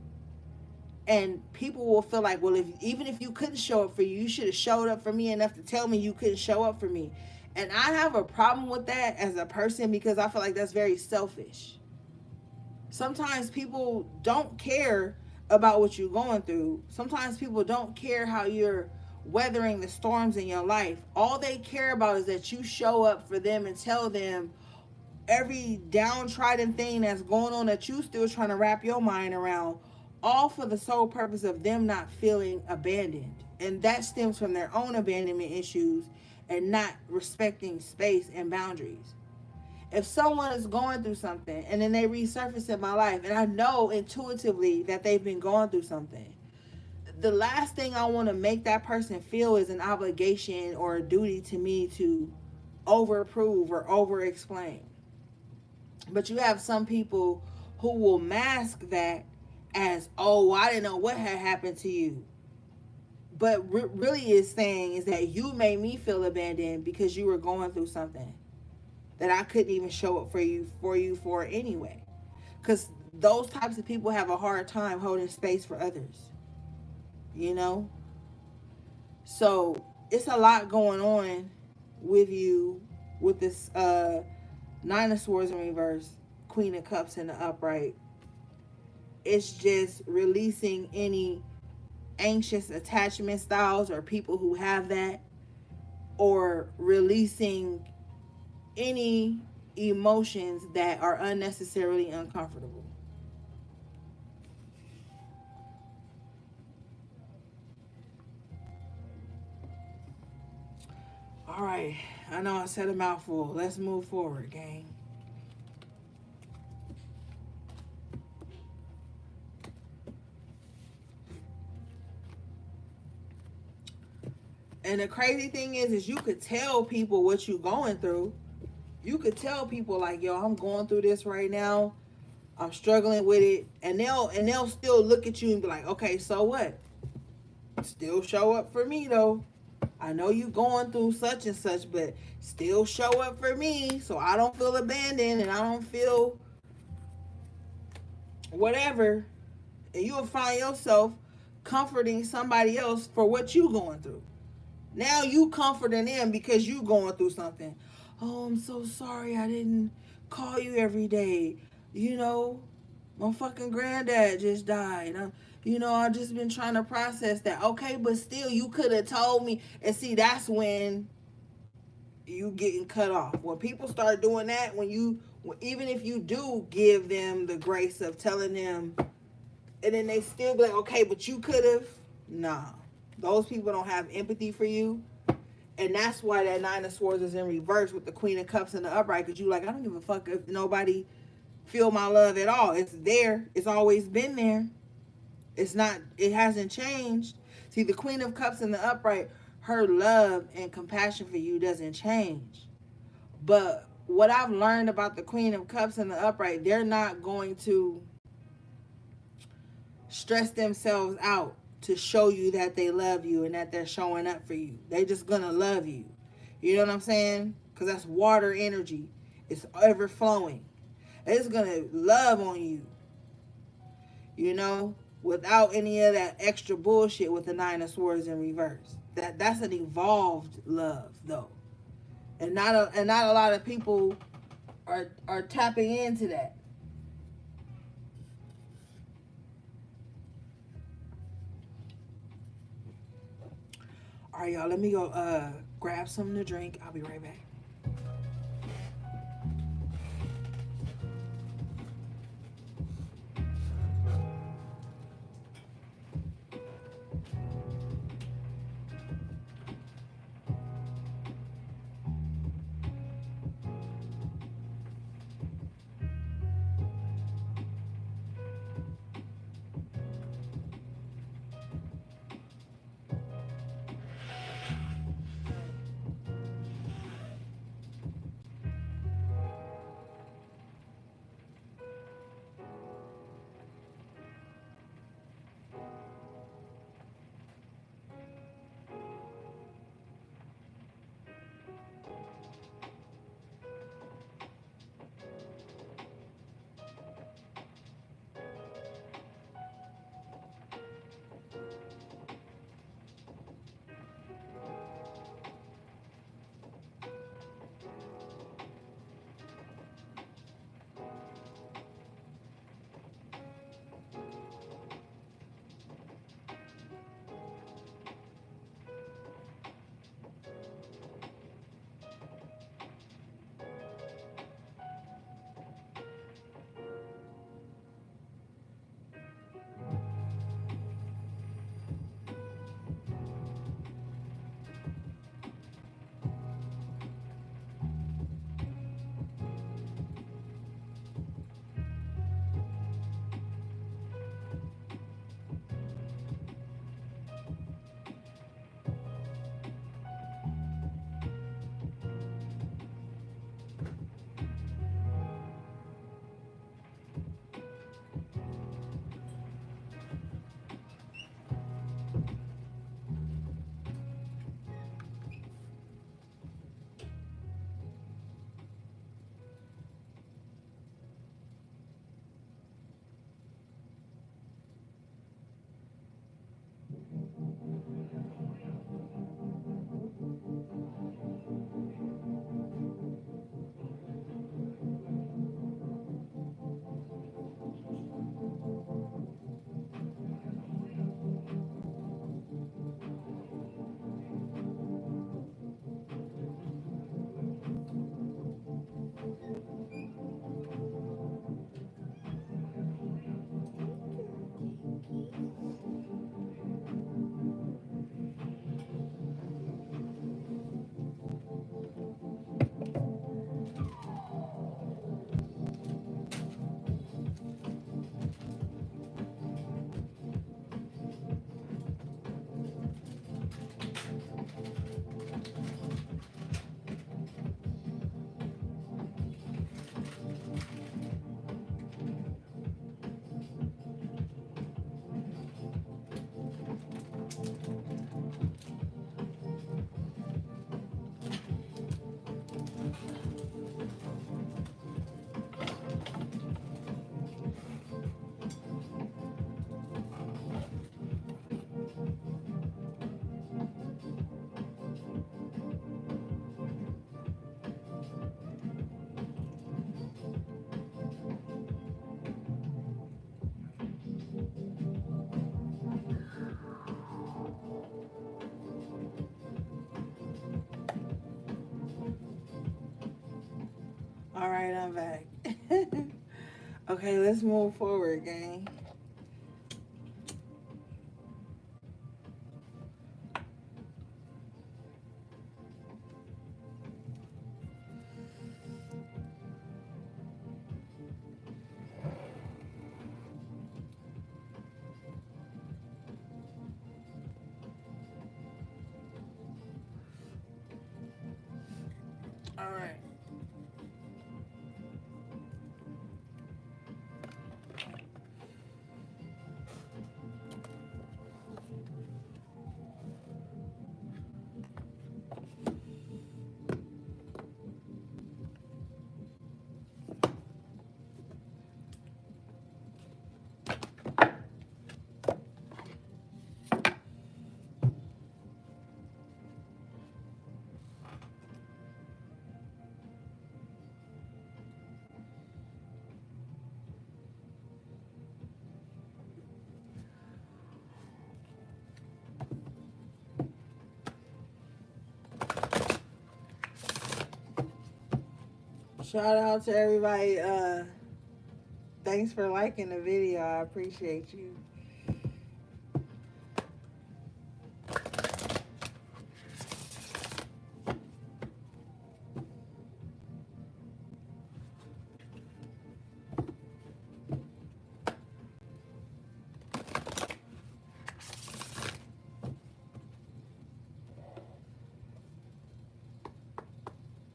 And people will feel like, well, if even if you couldn't show up for you, you should have showed up for me enough to tell me you couldn't show up for me. And I have a problem with that as a person because I feel like that's very selfish. Sometimes people don't care about what you're going through. Sometimes people don't care how you're weathering the storms in your life. All they care about is that you show up for them and tell them every downtrodden thing that's going on that you still trying to wrap your mind around, all for the sole purpose of them not feeling abandoned. And that stems from their own abandonment issues and not respecting space and boundaries. If someone is going through something and then they resurface in my life and I know intuitively that they've been going through something, the last thing I want to make that person feel is an obligation or a duty to me to over approve or over explain. But you have some people who will mask that as, oh, I didn't know what had happened to you. But really is saying is that you made me feel abandoned because you were going through something that I couldn't even show up for anyway. Because those types of people have a hard time holding space for others. You know? So it's a lot going on with you with this Nine of Swords in reverse, Queen of Cups in the upright. It's just releasing any anxious attachment styles or people who have that, or releasing any emotions that are unnecessarily uncomfortable. All right, I know I said a mouthful. Let's move forward, gang. And the crazy thing is you could tell people what you're going through. You could tell people like, yo, I'm going through this right now. I'm struggling with it. And they'll still look at you and be like, okay, so what? Still show up for me though. I know you going through such and such, but still show up for me so I don't feel abandoned and I don't feel whatever. And you'll find yourself comforting somebody else for what you going through. Now you comforting them because you going through something. Oh, I'm so sorry I didn't call you every day. You know, my fucking granddad just died. I just been trying to process that. Okay, but still, you could have told me. And see, that's when you getting cut off. When people start doing that, even if you do give them the grace of telling them, and then they still be like, okay, but you could have. Nah, those people don't have empathy for you. And that's why that Nine of Swords is in reverse with the Queen of Cups in the upright. Because you like, I don't give a fuck if nobody feel my love at all. It's there. It's always been there. It hasn't changed. See, the Queen of Cups in the upright, her love and compassion for you doesn't change. But what I've learned about the Queen of Cups in the upright, they're not going to stress themselves out to show you that they love you and that they're showing up for you. They just gonna love you. You know what I'm saying? Because that's water energy. It's ever flowing. It's gonna love on you. You know, without any of that extra bullshit with the Nine of Swords in reverse. That's an evolved love though, and not a lot of people are tapping into that. All right, y'all. Let me go grab something to drink. I'll be right back. All right, I'm back. Okay, let's move forward, gang. All right. Shout out to everybody. Thanks for liking the video. I appreciate you.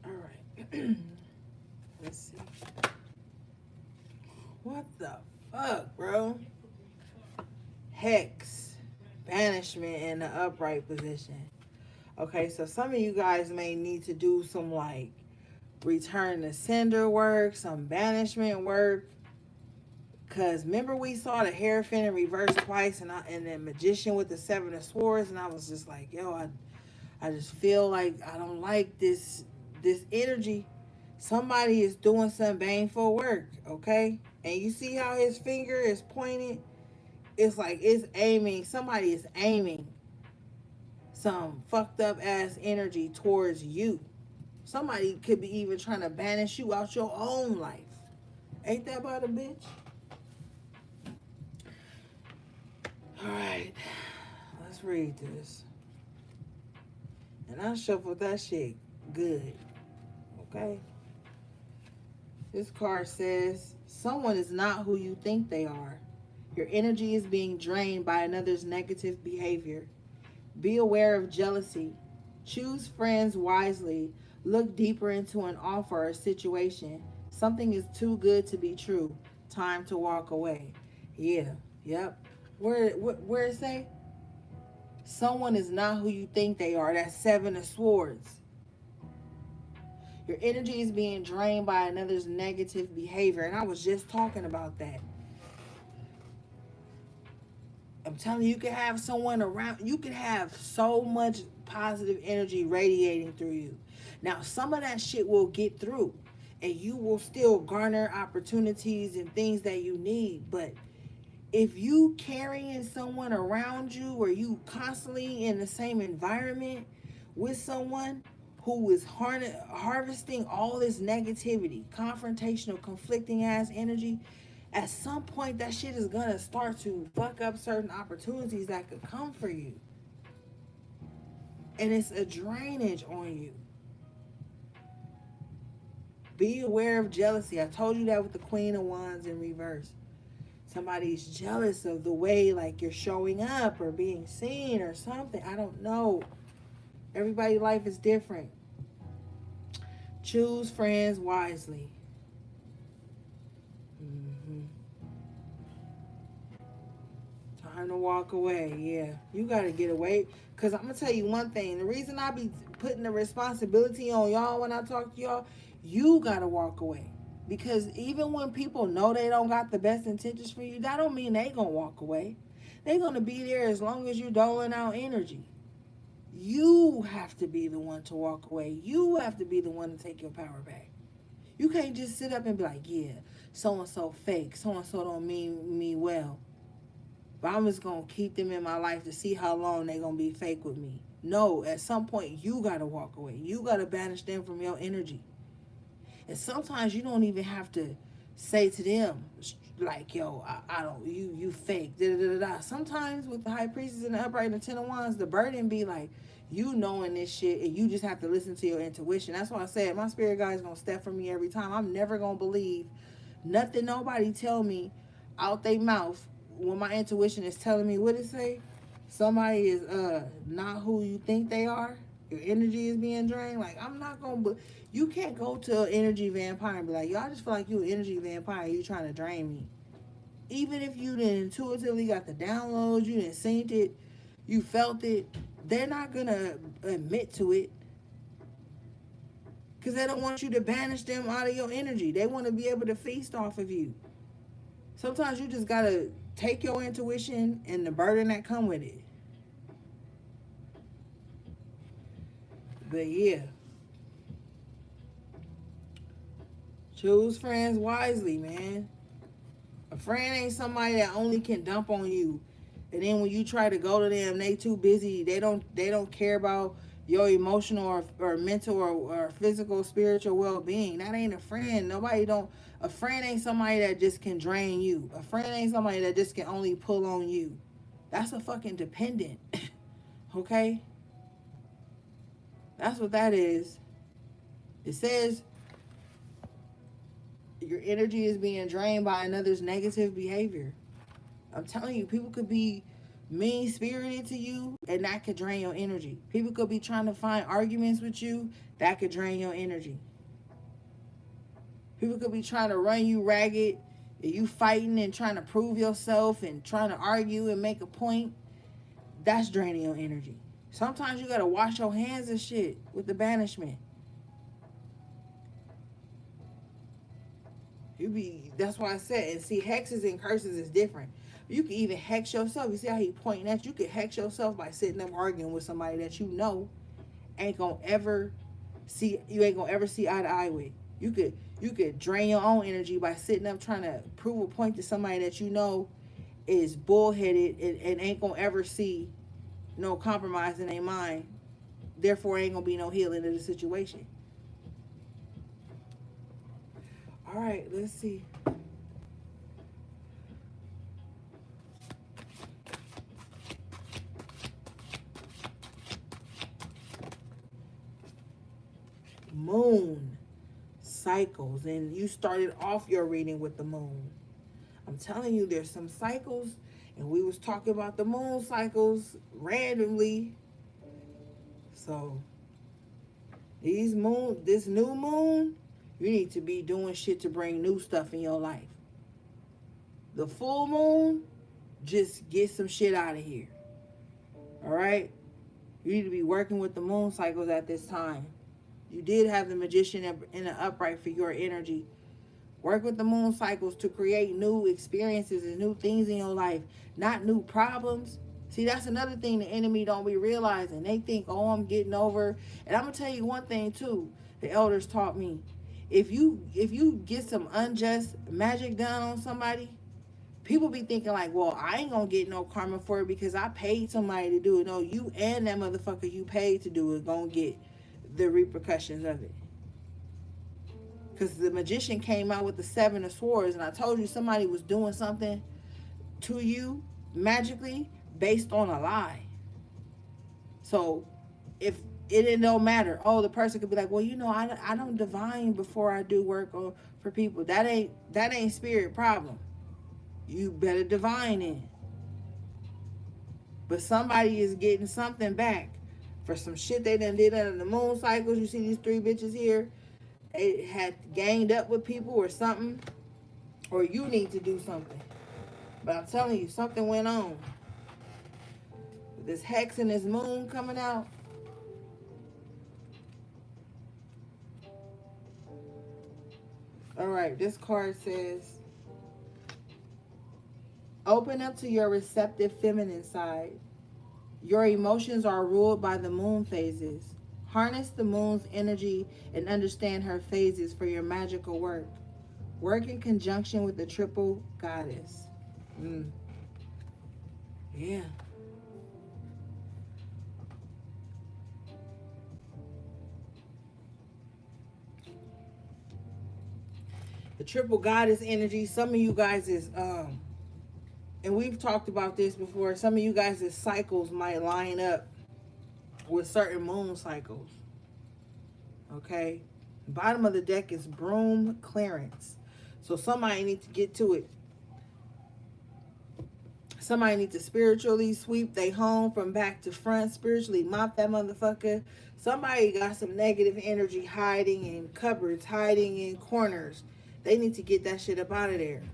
All right. Let's see. What the fuck, bro? Hex, banishment in the upright position. Okay, so some of you guys may need to do some like return to sender work, some banishment work. Cause remember we saw the Hierophant in reverse twice, and the Magician with the Seven of Swords, and I was just like, yo, I just feel like I don't like this energy. Somebody is doing some baneful work, okay? And you see how his finger is pointed? It's like it's aiming. Somebody is aiming some fucked up ass energy towards you. Somebody could be even trying to banish you out your own life. Ain't that about a bitch? All right, let's read this. And I shuffled that shit good, okay? This card says, someone is not who you think they are. Your energy is being drained by another's negative behavior. Be aware of jealousy. Choose friends wisely. Look deeper into an offer or situation. Something is too good to be true. Time to walk away. Yeah, yep. Where it say? Someone is not who you think they are. That's Seven of Swords. Your energy is being drained by another's negative behavior. And I was just talking about that. I'm telling you, you can have someone around, you can have so much positive energy radiating through you. Now, some of that shit will get through and you will still garner opportunities and things that you need. But if you carrying someone around you or you constantly in the same environment with someone who is harvesting all this negativity, confrontational, conflicting ass energy, at some point that shit is gonna start to fuck up certain opportunities that could come for you. And it's a drainage on you. Be aware of jealousy. I told you that with the Queen of Wands in reverse. Somebody's jealous of the way like you're showing up or being seen or something. I don't know. Everybody's life is different. Choose friends wisely. Time to walk away. Yeah, you got to get away. Because I'm going to tell you one thing. The reason I be putting the responsibility on y'all when I talk to y'all, you got to walk away. Because even when people know they don't got the best intentions for you, that don't mean they going to walk away. They going to be there as long as you doling out energy. You have to be the one to walk away. You have to be the one to take your power back. You can't just sit up and be like, yeah, so-and-so fake. So-and-so don't mean me well. But I'm just going to keep them in my life to see how long they're going to be fake with me. No, at some point, you got to walk away. You got to banish them from your energy. And sometimes you don't even have to say to them, like, yo, I don't, you fake, da-da-da-da-da. Sometimes with the High Priestess and the Upright and the Ten of Wands, the burden be like, you knowing this shit, and you just have to listen to your intuition. That's why I said my spirit guide is going to step for me every time. I'm never going to believe nothing nobody tell me out their mouth when my intuition is telling me what it say. Somebody is not who you think they are. Your energy is being drained. Like, I'm not going to... You can't go to an energy vampire and be like, yo, I just feel like you an energy vampire. You trying to drain me. Even if you didn't intuitively got the downloads, you didn't synced it, you felt it, they're not going to admit to it. Because they don't want you to banish them out of your energy. They want to be able to feast off of you. Sometimes you just got to take your intuition and the burden that come with it. But yeah. Choose friends wisely, man. A friend ain't somebody that only can dump on you. And then when you try to go to them, they too busy. They don't care about your emotional or mental or physical, spiritual well-being. That ain't a friend. A friend ain't somebody that just can drain you. A friend ain't somebody that just can only pull on you. That's a fucking dependent. Okay? That's what that is. It says your energy is being drained by another's negative behavior. I'm telling you, people could be mean-spirited to you, and that could drain your energy. People could be trying to find arguments with you, that could drain your energy. People could be trying to run you ragged, and you fighting and trying to prove yourself and trying to argue and make a point. That's draining your energy. Sometimes you gotta wash your hands and shit with the banishment. That's why I said, and see, hexes and curses is different. You can even hex yourself. You see how he pointing at you? You can hex yourself by sitting up arguing with somebody that you know ain't gonna ever see eye to eye with. You could drain your own energy by sitting up trying to prove a point to somebody that you know is bullheaded and ain't gonna ever see no compromise in their mind. Therefore, ain't gonna be no healing of the situation. All right, let's see. Moon cycles, and you started off your reading with the moon. I'm telling you, there's some cycles, and we was talking about the moon cycles randomly. So this new moon, you need to be doing shit to bring new stuff in your life. The full moon, just get some shit out of here. All right? You need to be working with the moon cycles at this time. You did have the Magician in the upright for your energy, Work with the moon cycles to create new experiences and new things in your life, not new problems. See, that's another thing the enemy don't be realizing. They think, oh, I'm getting over. And I'm gonna tell you one thing too. The elders taught me. If you get some unjust magic done on somebody, people be thinking like, well, I ain't gonna get no karma for it because I paid somebody to do it. No, you and that motherfucker you paid to do it gonna get the repercussions of it. Because the magician came out with the 7 of swords, and I told you somebody was doing something to you magically based on a lie. So if it don't matter, oh, the person could be like, well, I don't divine before I do work or for people. That ain't spirit problem. You better divine it. But somebody is getting something back for some shit they done did under the moon cycles. You see these 3 bitches here? They had ganged up with people or something. Or you need to do something. But I'm telling you, something went on. This hex and this moon coming out. Alright, this card says, open up to your receptive feminine side. Your emotions are ruled by the moon phases. Harness the moon's energy and understand her phases for your magical work. Work in conjunction with the triple goddess. Yeah. The triple goddess energy, some of you guys is and we've talked about this before, some of you guys' cycles might line up with certain moon cycles. Okay? Bottom of the deck is broom clearance. So somebody needs to get to it. Somebody needs to spiritually sweep their home from back to front, spiritually mop that motherfucker. Somebody got some negative energy hiding in cupboards, hiding in corners. They need to get that shit up out of there.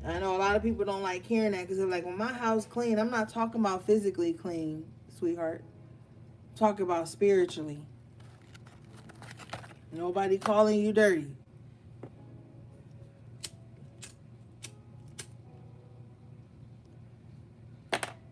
I know a lot of people don't like hearing that because they're like, well, my house clean. I'm not talking about physically clean, sweetheart. I'm talking about spiritually. Nobody calling you dirty.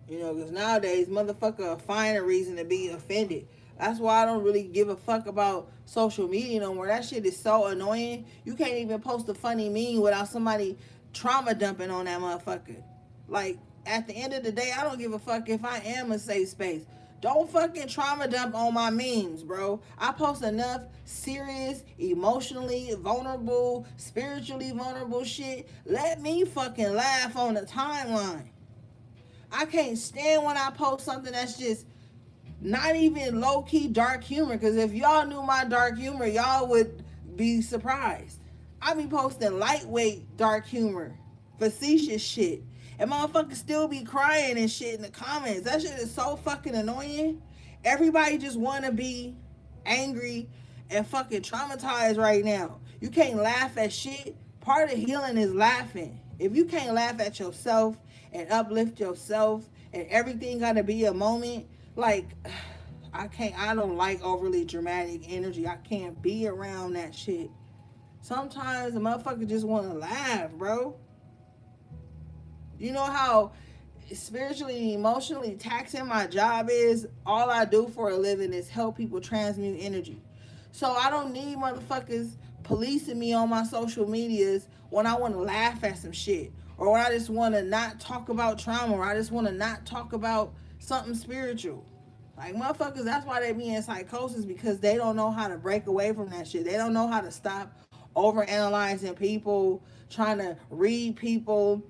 Because nowadays, motherfucker will find a reason to be offended. That's why I don't really give a fuck about social media no more. That shit is so annoying. You can't even post a funny meme without somebody trauma dumping on that motherfucker. Like, at the end of the day, I don't give a fuck if I am a safe space. Don't fucking trauma dump on my memes, bro. I post enough serious, emotionally vulnerable, spiritually vulnerable shit. Let me fucking laugh on the timeline. I can't stand when I post something that's just not even low-key dark humor. Because if y'all knew my dark humor, y'all would be surprised. I be posting lightweight dark humor, facetious shit, and motherfuckers still be crying and shit in the comments. That shit is so fucking annoying. Everybody just want to be angry and fucking traumatized right now. You can't laugh at shit. Part of healing is laughing. If you can't laugh at yourself and uplift yourself and everything got to be a moment, like, I don't like overly dramatic energy. I can't be around that shit. Sometimes a motherfucker just want to laugh, bro. You know how spiritually and emotionally taxing my job is? All I do for a living is help people transmute energy. So I don't need motherfuckers policing me on my social medias when I want to laugh at some shit. Or when I just want to not talk about trauma. Or I just want to not talk about something spiritual. Like, motherfuckers, that's why they be in psychosis, because they don't know how to break away from that shit. They don't know how to stop overanalyzing people, trying to read people.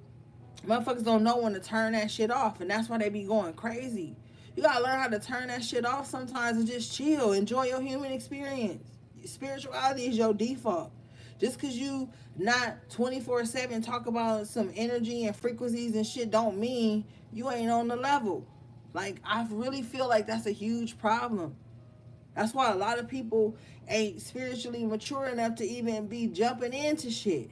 Motherfuckers don't know when to turn that shit off, and that's why they be going crazy. You gotta learn how to turn that shit off sometimes and just chill. Enjoy your human experience. Spirituality is your default. Just because you not 24/7 talk about some energy and frequencies and shit don't mean you ain't on the level. Like, I really feel like that's a huge problem. That's why a lot of people ain't spiritually mature enough to even be jumping into shit.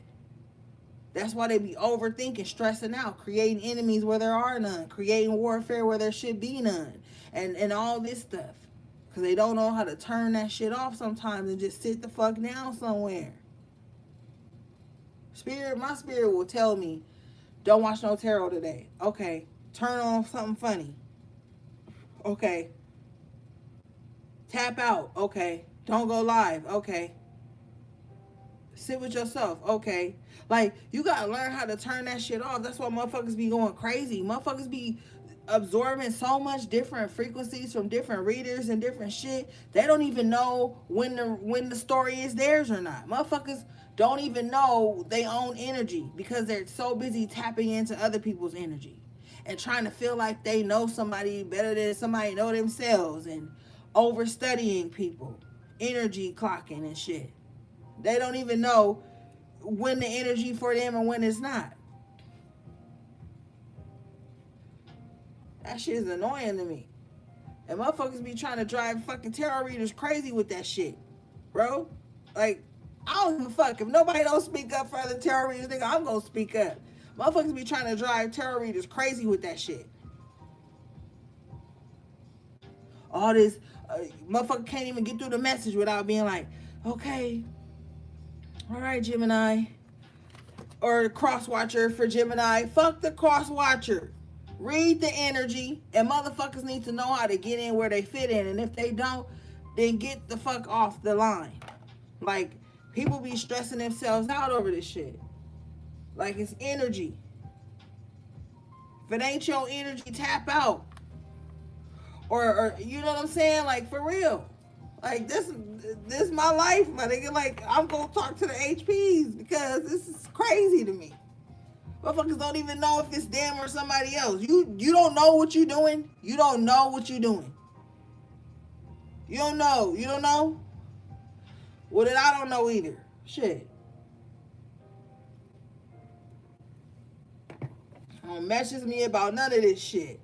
That's why they be overthinking, stressing out, creating enemies where there are none, creating warfare where there should be none, and all this stuff. Because they don't know how to turn that shit off sometimes and just sit the fuck down somewhere. My spirit will tell me, don't watch no tarot today. Okay. Turn on something funny. Okay. Tap out. Okay. Don't go live. Okay. Sit with yourself. Okay. Like, you gotta learn how to turn that shit off. That's why motherfuckers be going crazy. Motherfuckers be absorbing so much different frequencies from different readers and different shit. They don't even know when the story is theirs or not. Motherfuckers don't even know they own energy because they're so busy tapping into other people's energy and trying to feel like they know somebody better than somebody know themselves, and over studying people, energy clocking and shit. They don't even know when the energy for them and when it's not. That shit is annoying to me. And motherfuckers be trying to drive fucking tarot readers crazy with that shit, bro. Like, I don't give a fuck. If nobody don't speak up for other tarot readers, nigga, I'm gonna speak up. Motherfuckers be trying to drive tarot readers crazy with that shit. All this, motherfucker can't even get through the message without being like, okay, all right, Gemini. Or cross watcher for Gemini. Fuck the cross watcher. Read the energy, and motherfuckers need to know how to get in where they fit in. And if they don't, then get the fuck off the line. Like, people be stressing themselves out over this shit. Like, it's energy. If it ain't your energy, tap out. Or you know what I'm saying? Like, for real. Like, this is my life, my nigga. Like, I'm gonna talk to the HPs because this is crazy to me. Motherfuckers don't even know if it's them or somebody else. You don't know what you're doing. You don't know what you're doing. You don't know. You don't know? Well, then I don't know either. Shit. Don't message me about none of this shit.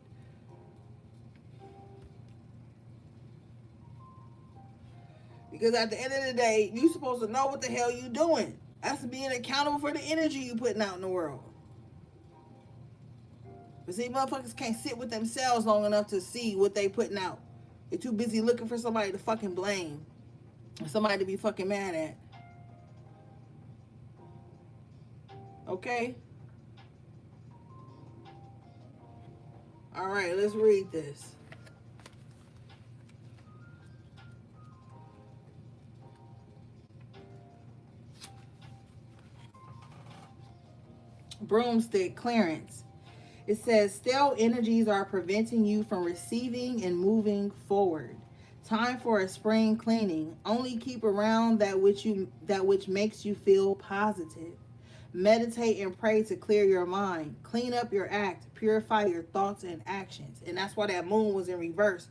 Because at the end of the day, you supposed to know what the hell you doing. That's being accountable for the energy you putting out in the world. But see, motherfuckers can't sit with themselves long enough to see what they putting out. They're too busy looking for somebody to fucking blame. Or somebody to be fucking mad at. Okay? Alright, let's read this. Broomstick clearance. It says, stale energies are preventing you from receiving and moving forward. Time for a spring cleaning. Only keep around that which makes you feel positive. Meditate and pray to clear your mind. Clean up your act. Purify your thoughts and actions. And that's why that moon was in reverse.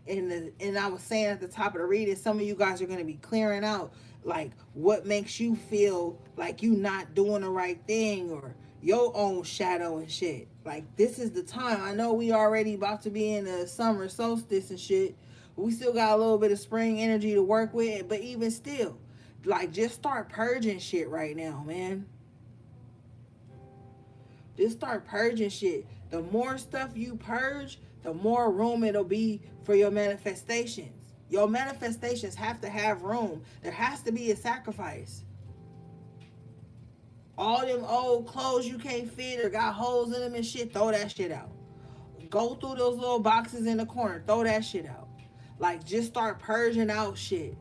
And I was saying at the top of the reading, some of you guys are going to be clearing out like what makes you feel like you not doing the right thing, or your own shadow and shit. Like, this is the time. I know we already about to be in the summer solstice and shit. We still got a little bit of spring energy to work with, but even still, like, just start purging shit right now, man. Just start purging shit. The more stuff you purge, the more room it'll be for your manifestations. Your manifestations have to have room. There has to be a sacrifice. All them old clothes you can't fit or got holes in them and shit, throw that shit out. Go through those little boxes in the corner, throw that shit out. Like, just start purging out shit.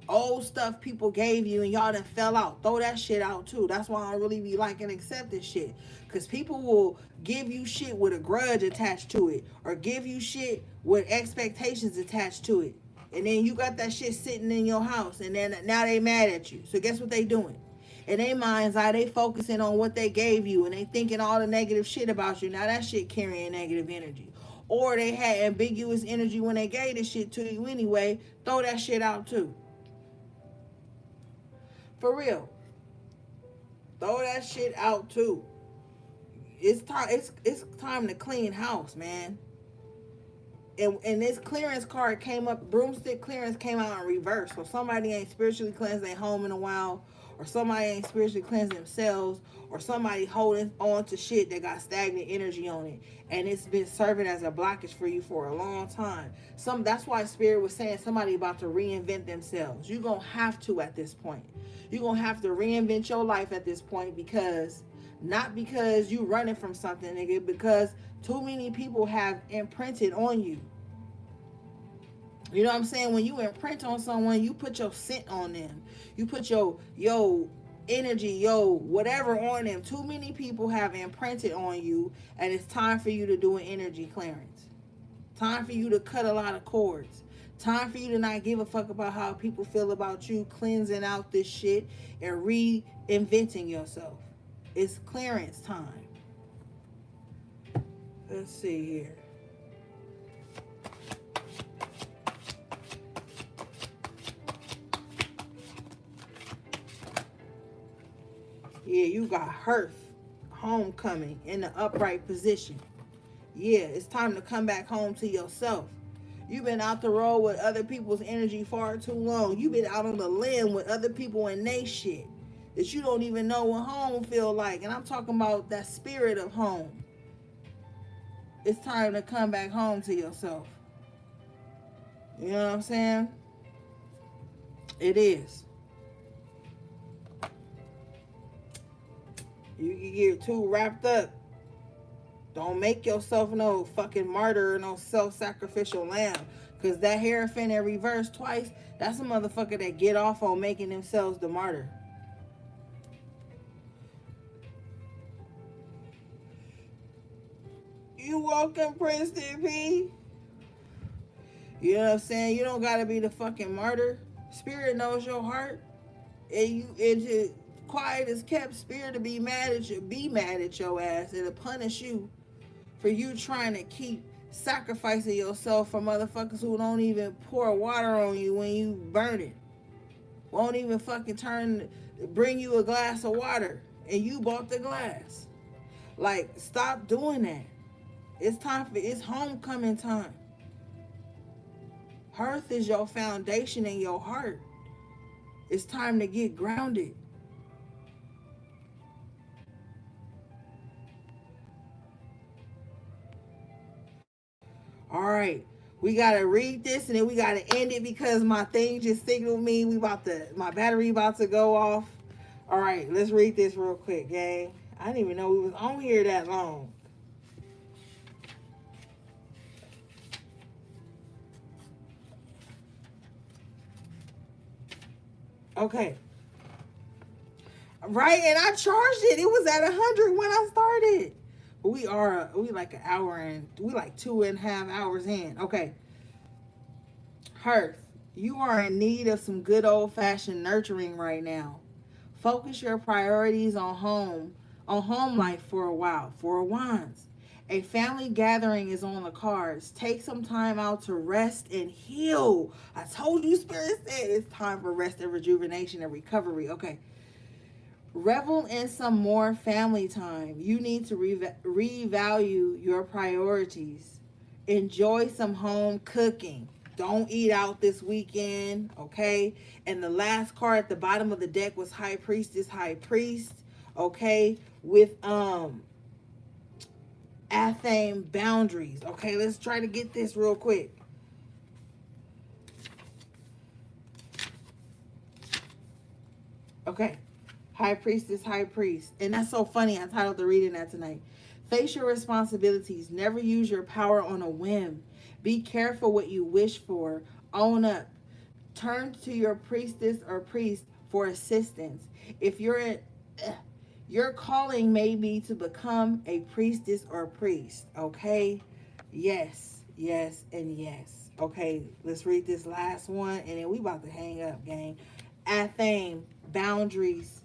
Old stuff people gave you and y'all done fell out, throw that shit out too. That's why I don't really be liking accepting shit. Because people will give you shit with a grudge attached to it, or give you shit with expectations attached to it. And then you got that shit sitting in your house, and then now they mad at you. So guess what they doing? In their mind's eye, they focusing on what they gave you, and they thinking all the negative shit about you. Now that shit carrying negative energy. Or they had ambiguous energy when they gave this shit to you anyway. Throw that shit out too. For real. Throw that shit out too. It's time to clean house, man. And this clearance card came up, broomstick clearance came out in reverse. So somebody ain't spiritually cleansed their home in a while, or somebody ain't spiritually cleansed themselves, or somebody holding on to shit that got stagnant energy on it, and it's been serving as a blockage for you for a long time. That's why Spirit was saying somebody about to reinvent themselves. You're gonna have to at this point. You're gonna have to reinvent your life at this point, because not because you running from something, nigga, because too many people have imprinted on you. You know what I'm saying? When you imprint on someone, you put your scent on them. You put your energy, whatever on them. Too many people have imprinted on you, and it's time for you to do an energy clearance. Time for you to cut a lot of cords. Time for you to not give a fuck about how people feel about you, cleansing out this shit and reinventing yourself. It's clearance time. Let's see here. Yeah, you got hearth, homecoming in the upright position. Yeah, it's time to come back home to yourself. You've been out the road with other people's energy far too long. You've been out on the limb with other people and they shit that you don't even know what home feel like. And I'm talking about that spirit of home. It's time to come back home to yourself. You know what I'm saying? It is. You can get too wrapped up. Don't make yourself no fucking martyr or no self-sacrificial lamb. Because that Hierophant in reverse twice, that's a motherfucker that get off on making themselves the martyr. You welcome, Priestess P. You know what I'm saying? You don't gotta be the fucking martyr. Spirit knows your heart. And it's quiet as kept. Spirit to be mad at your ass and to punish you for you trying to keep sacrificing yourself for motherfuckers who don't even pour water on you when you burn it. Won't even fucking bring you a glass of water, and you bought the glass. Like, stop doing that. It's homecoming time. Hearth is your foundation in your heart. It's time to get grounded. All right, we gotta read this and then we gotta end it because my thing just signaled me my battery about to go off. All right, let's read this real quick, gang. I didn't even know we was on here that long. Okay. Right, and I charged it. It was at 100 when I started. We like an hour and we like 2.5 hours in. Okay. Hearth, you are in need of some good old fashioned nurturing right now. Focus your priorities on home life for a while. For Wands, a family gathering is on the cards. Take some time out to rest and heal. I told you, Spirit said it's time for rest and rejuvenation and recovery. Okay. Revel in some more family time. You need to revalue your priorities. Enjoy some home cooking. Don't eat out this weekend, okay? And the last card at the bottom of the deck was High Priestess, High Priest, okay? With Athame boundaries. Okay, let's try to get this real quick. Okay. High Priestess, High Priest. And that's so funny. I titled the reading that tonight. Face your responsibilities. Never use your power on a whim. Be careful what you wish for. Own up. Turn to your priestess or priest for assistance. If your calling may be to become a priestess or priest. Okay? Yes, yes, and yes. Okay, let's read this last one and then we about to hang up, gang. Athame, boundaries.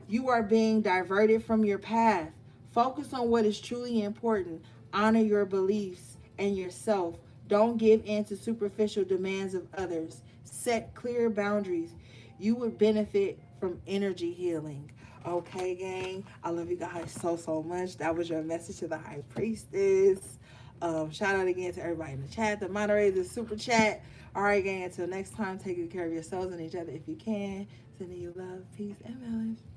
You are being diverted from your path. Focus on what is truly important. Honor your beliefs and yourself. Don't give in to superficial demands of others. Set clear boundaries. You would benefit from energy healing. Okay, gang. I love you guys so much. That was your message to the High Priestess. Shout out again to everybody in the chat, the moderators, super chat. All right, gang. Until next time, take good care of yourselves and each other if you can. Sending you love, peace, and knowledge.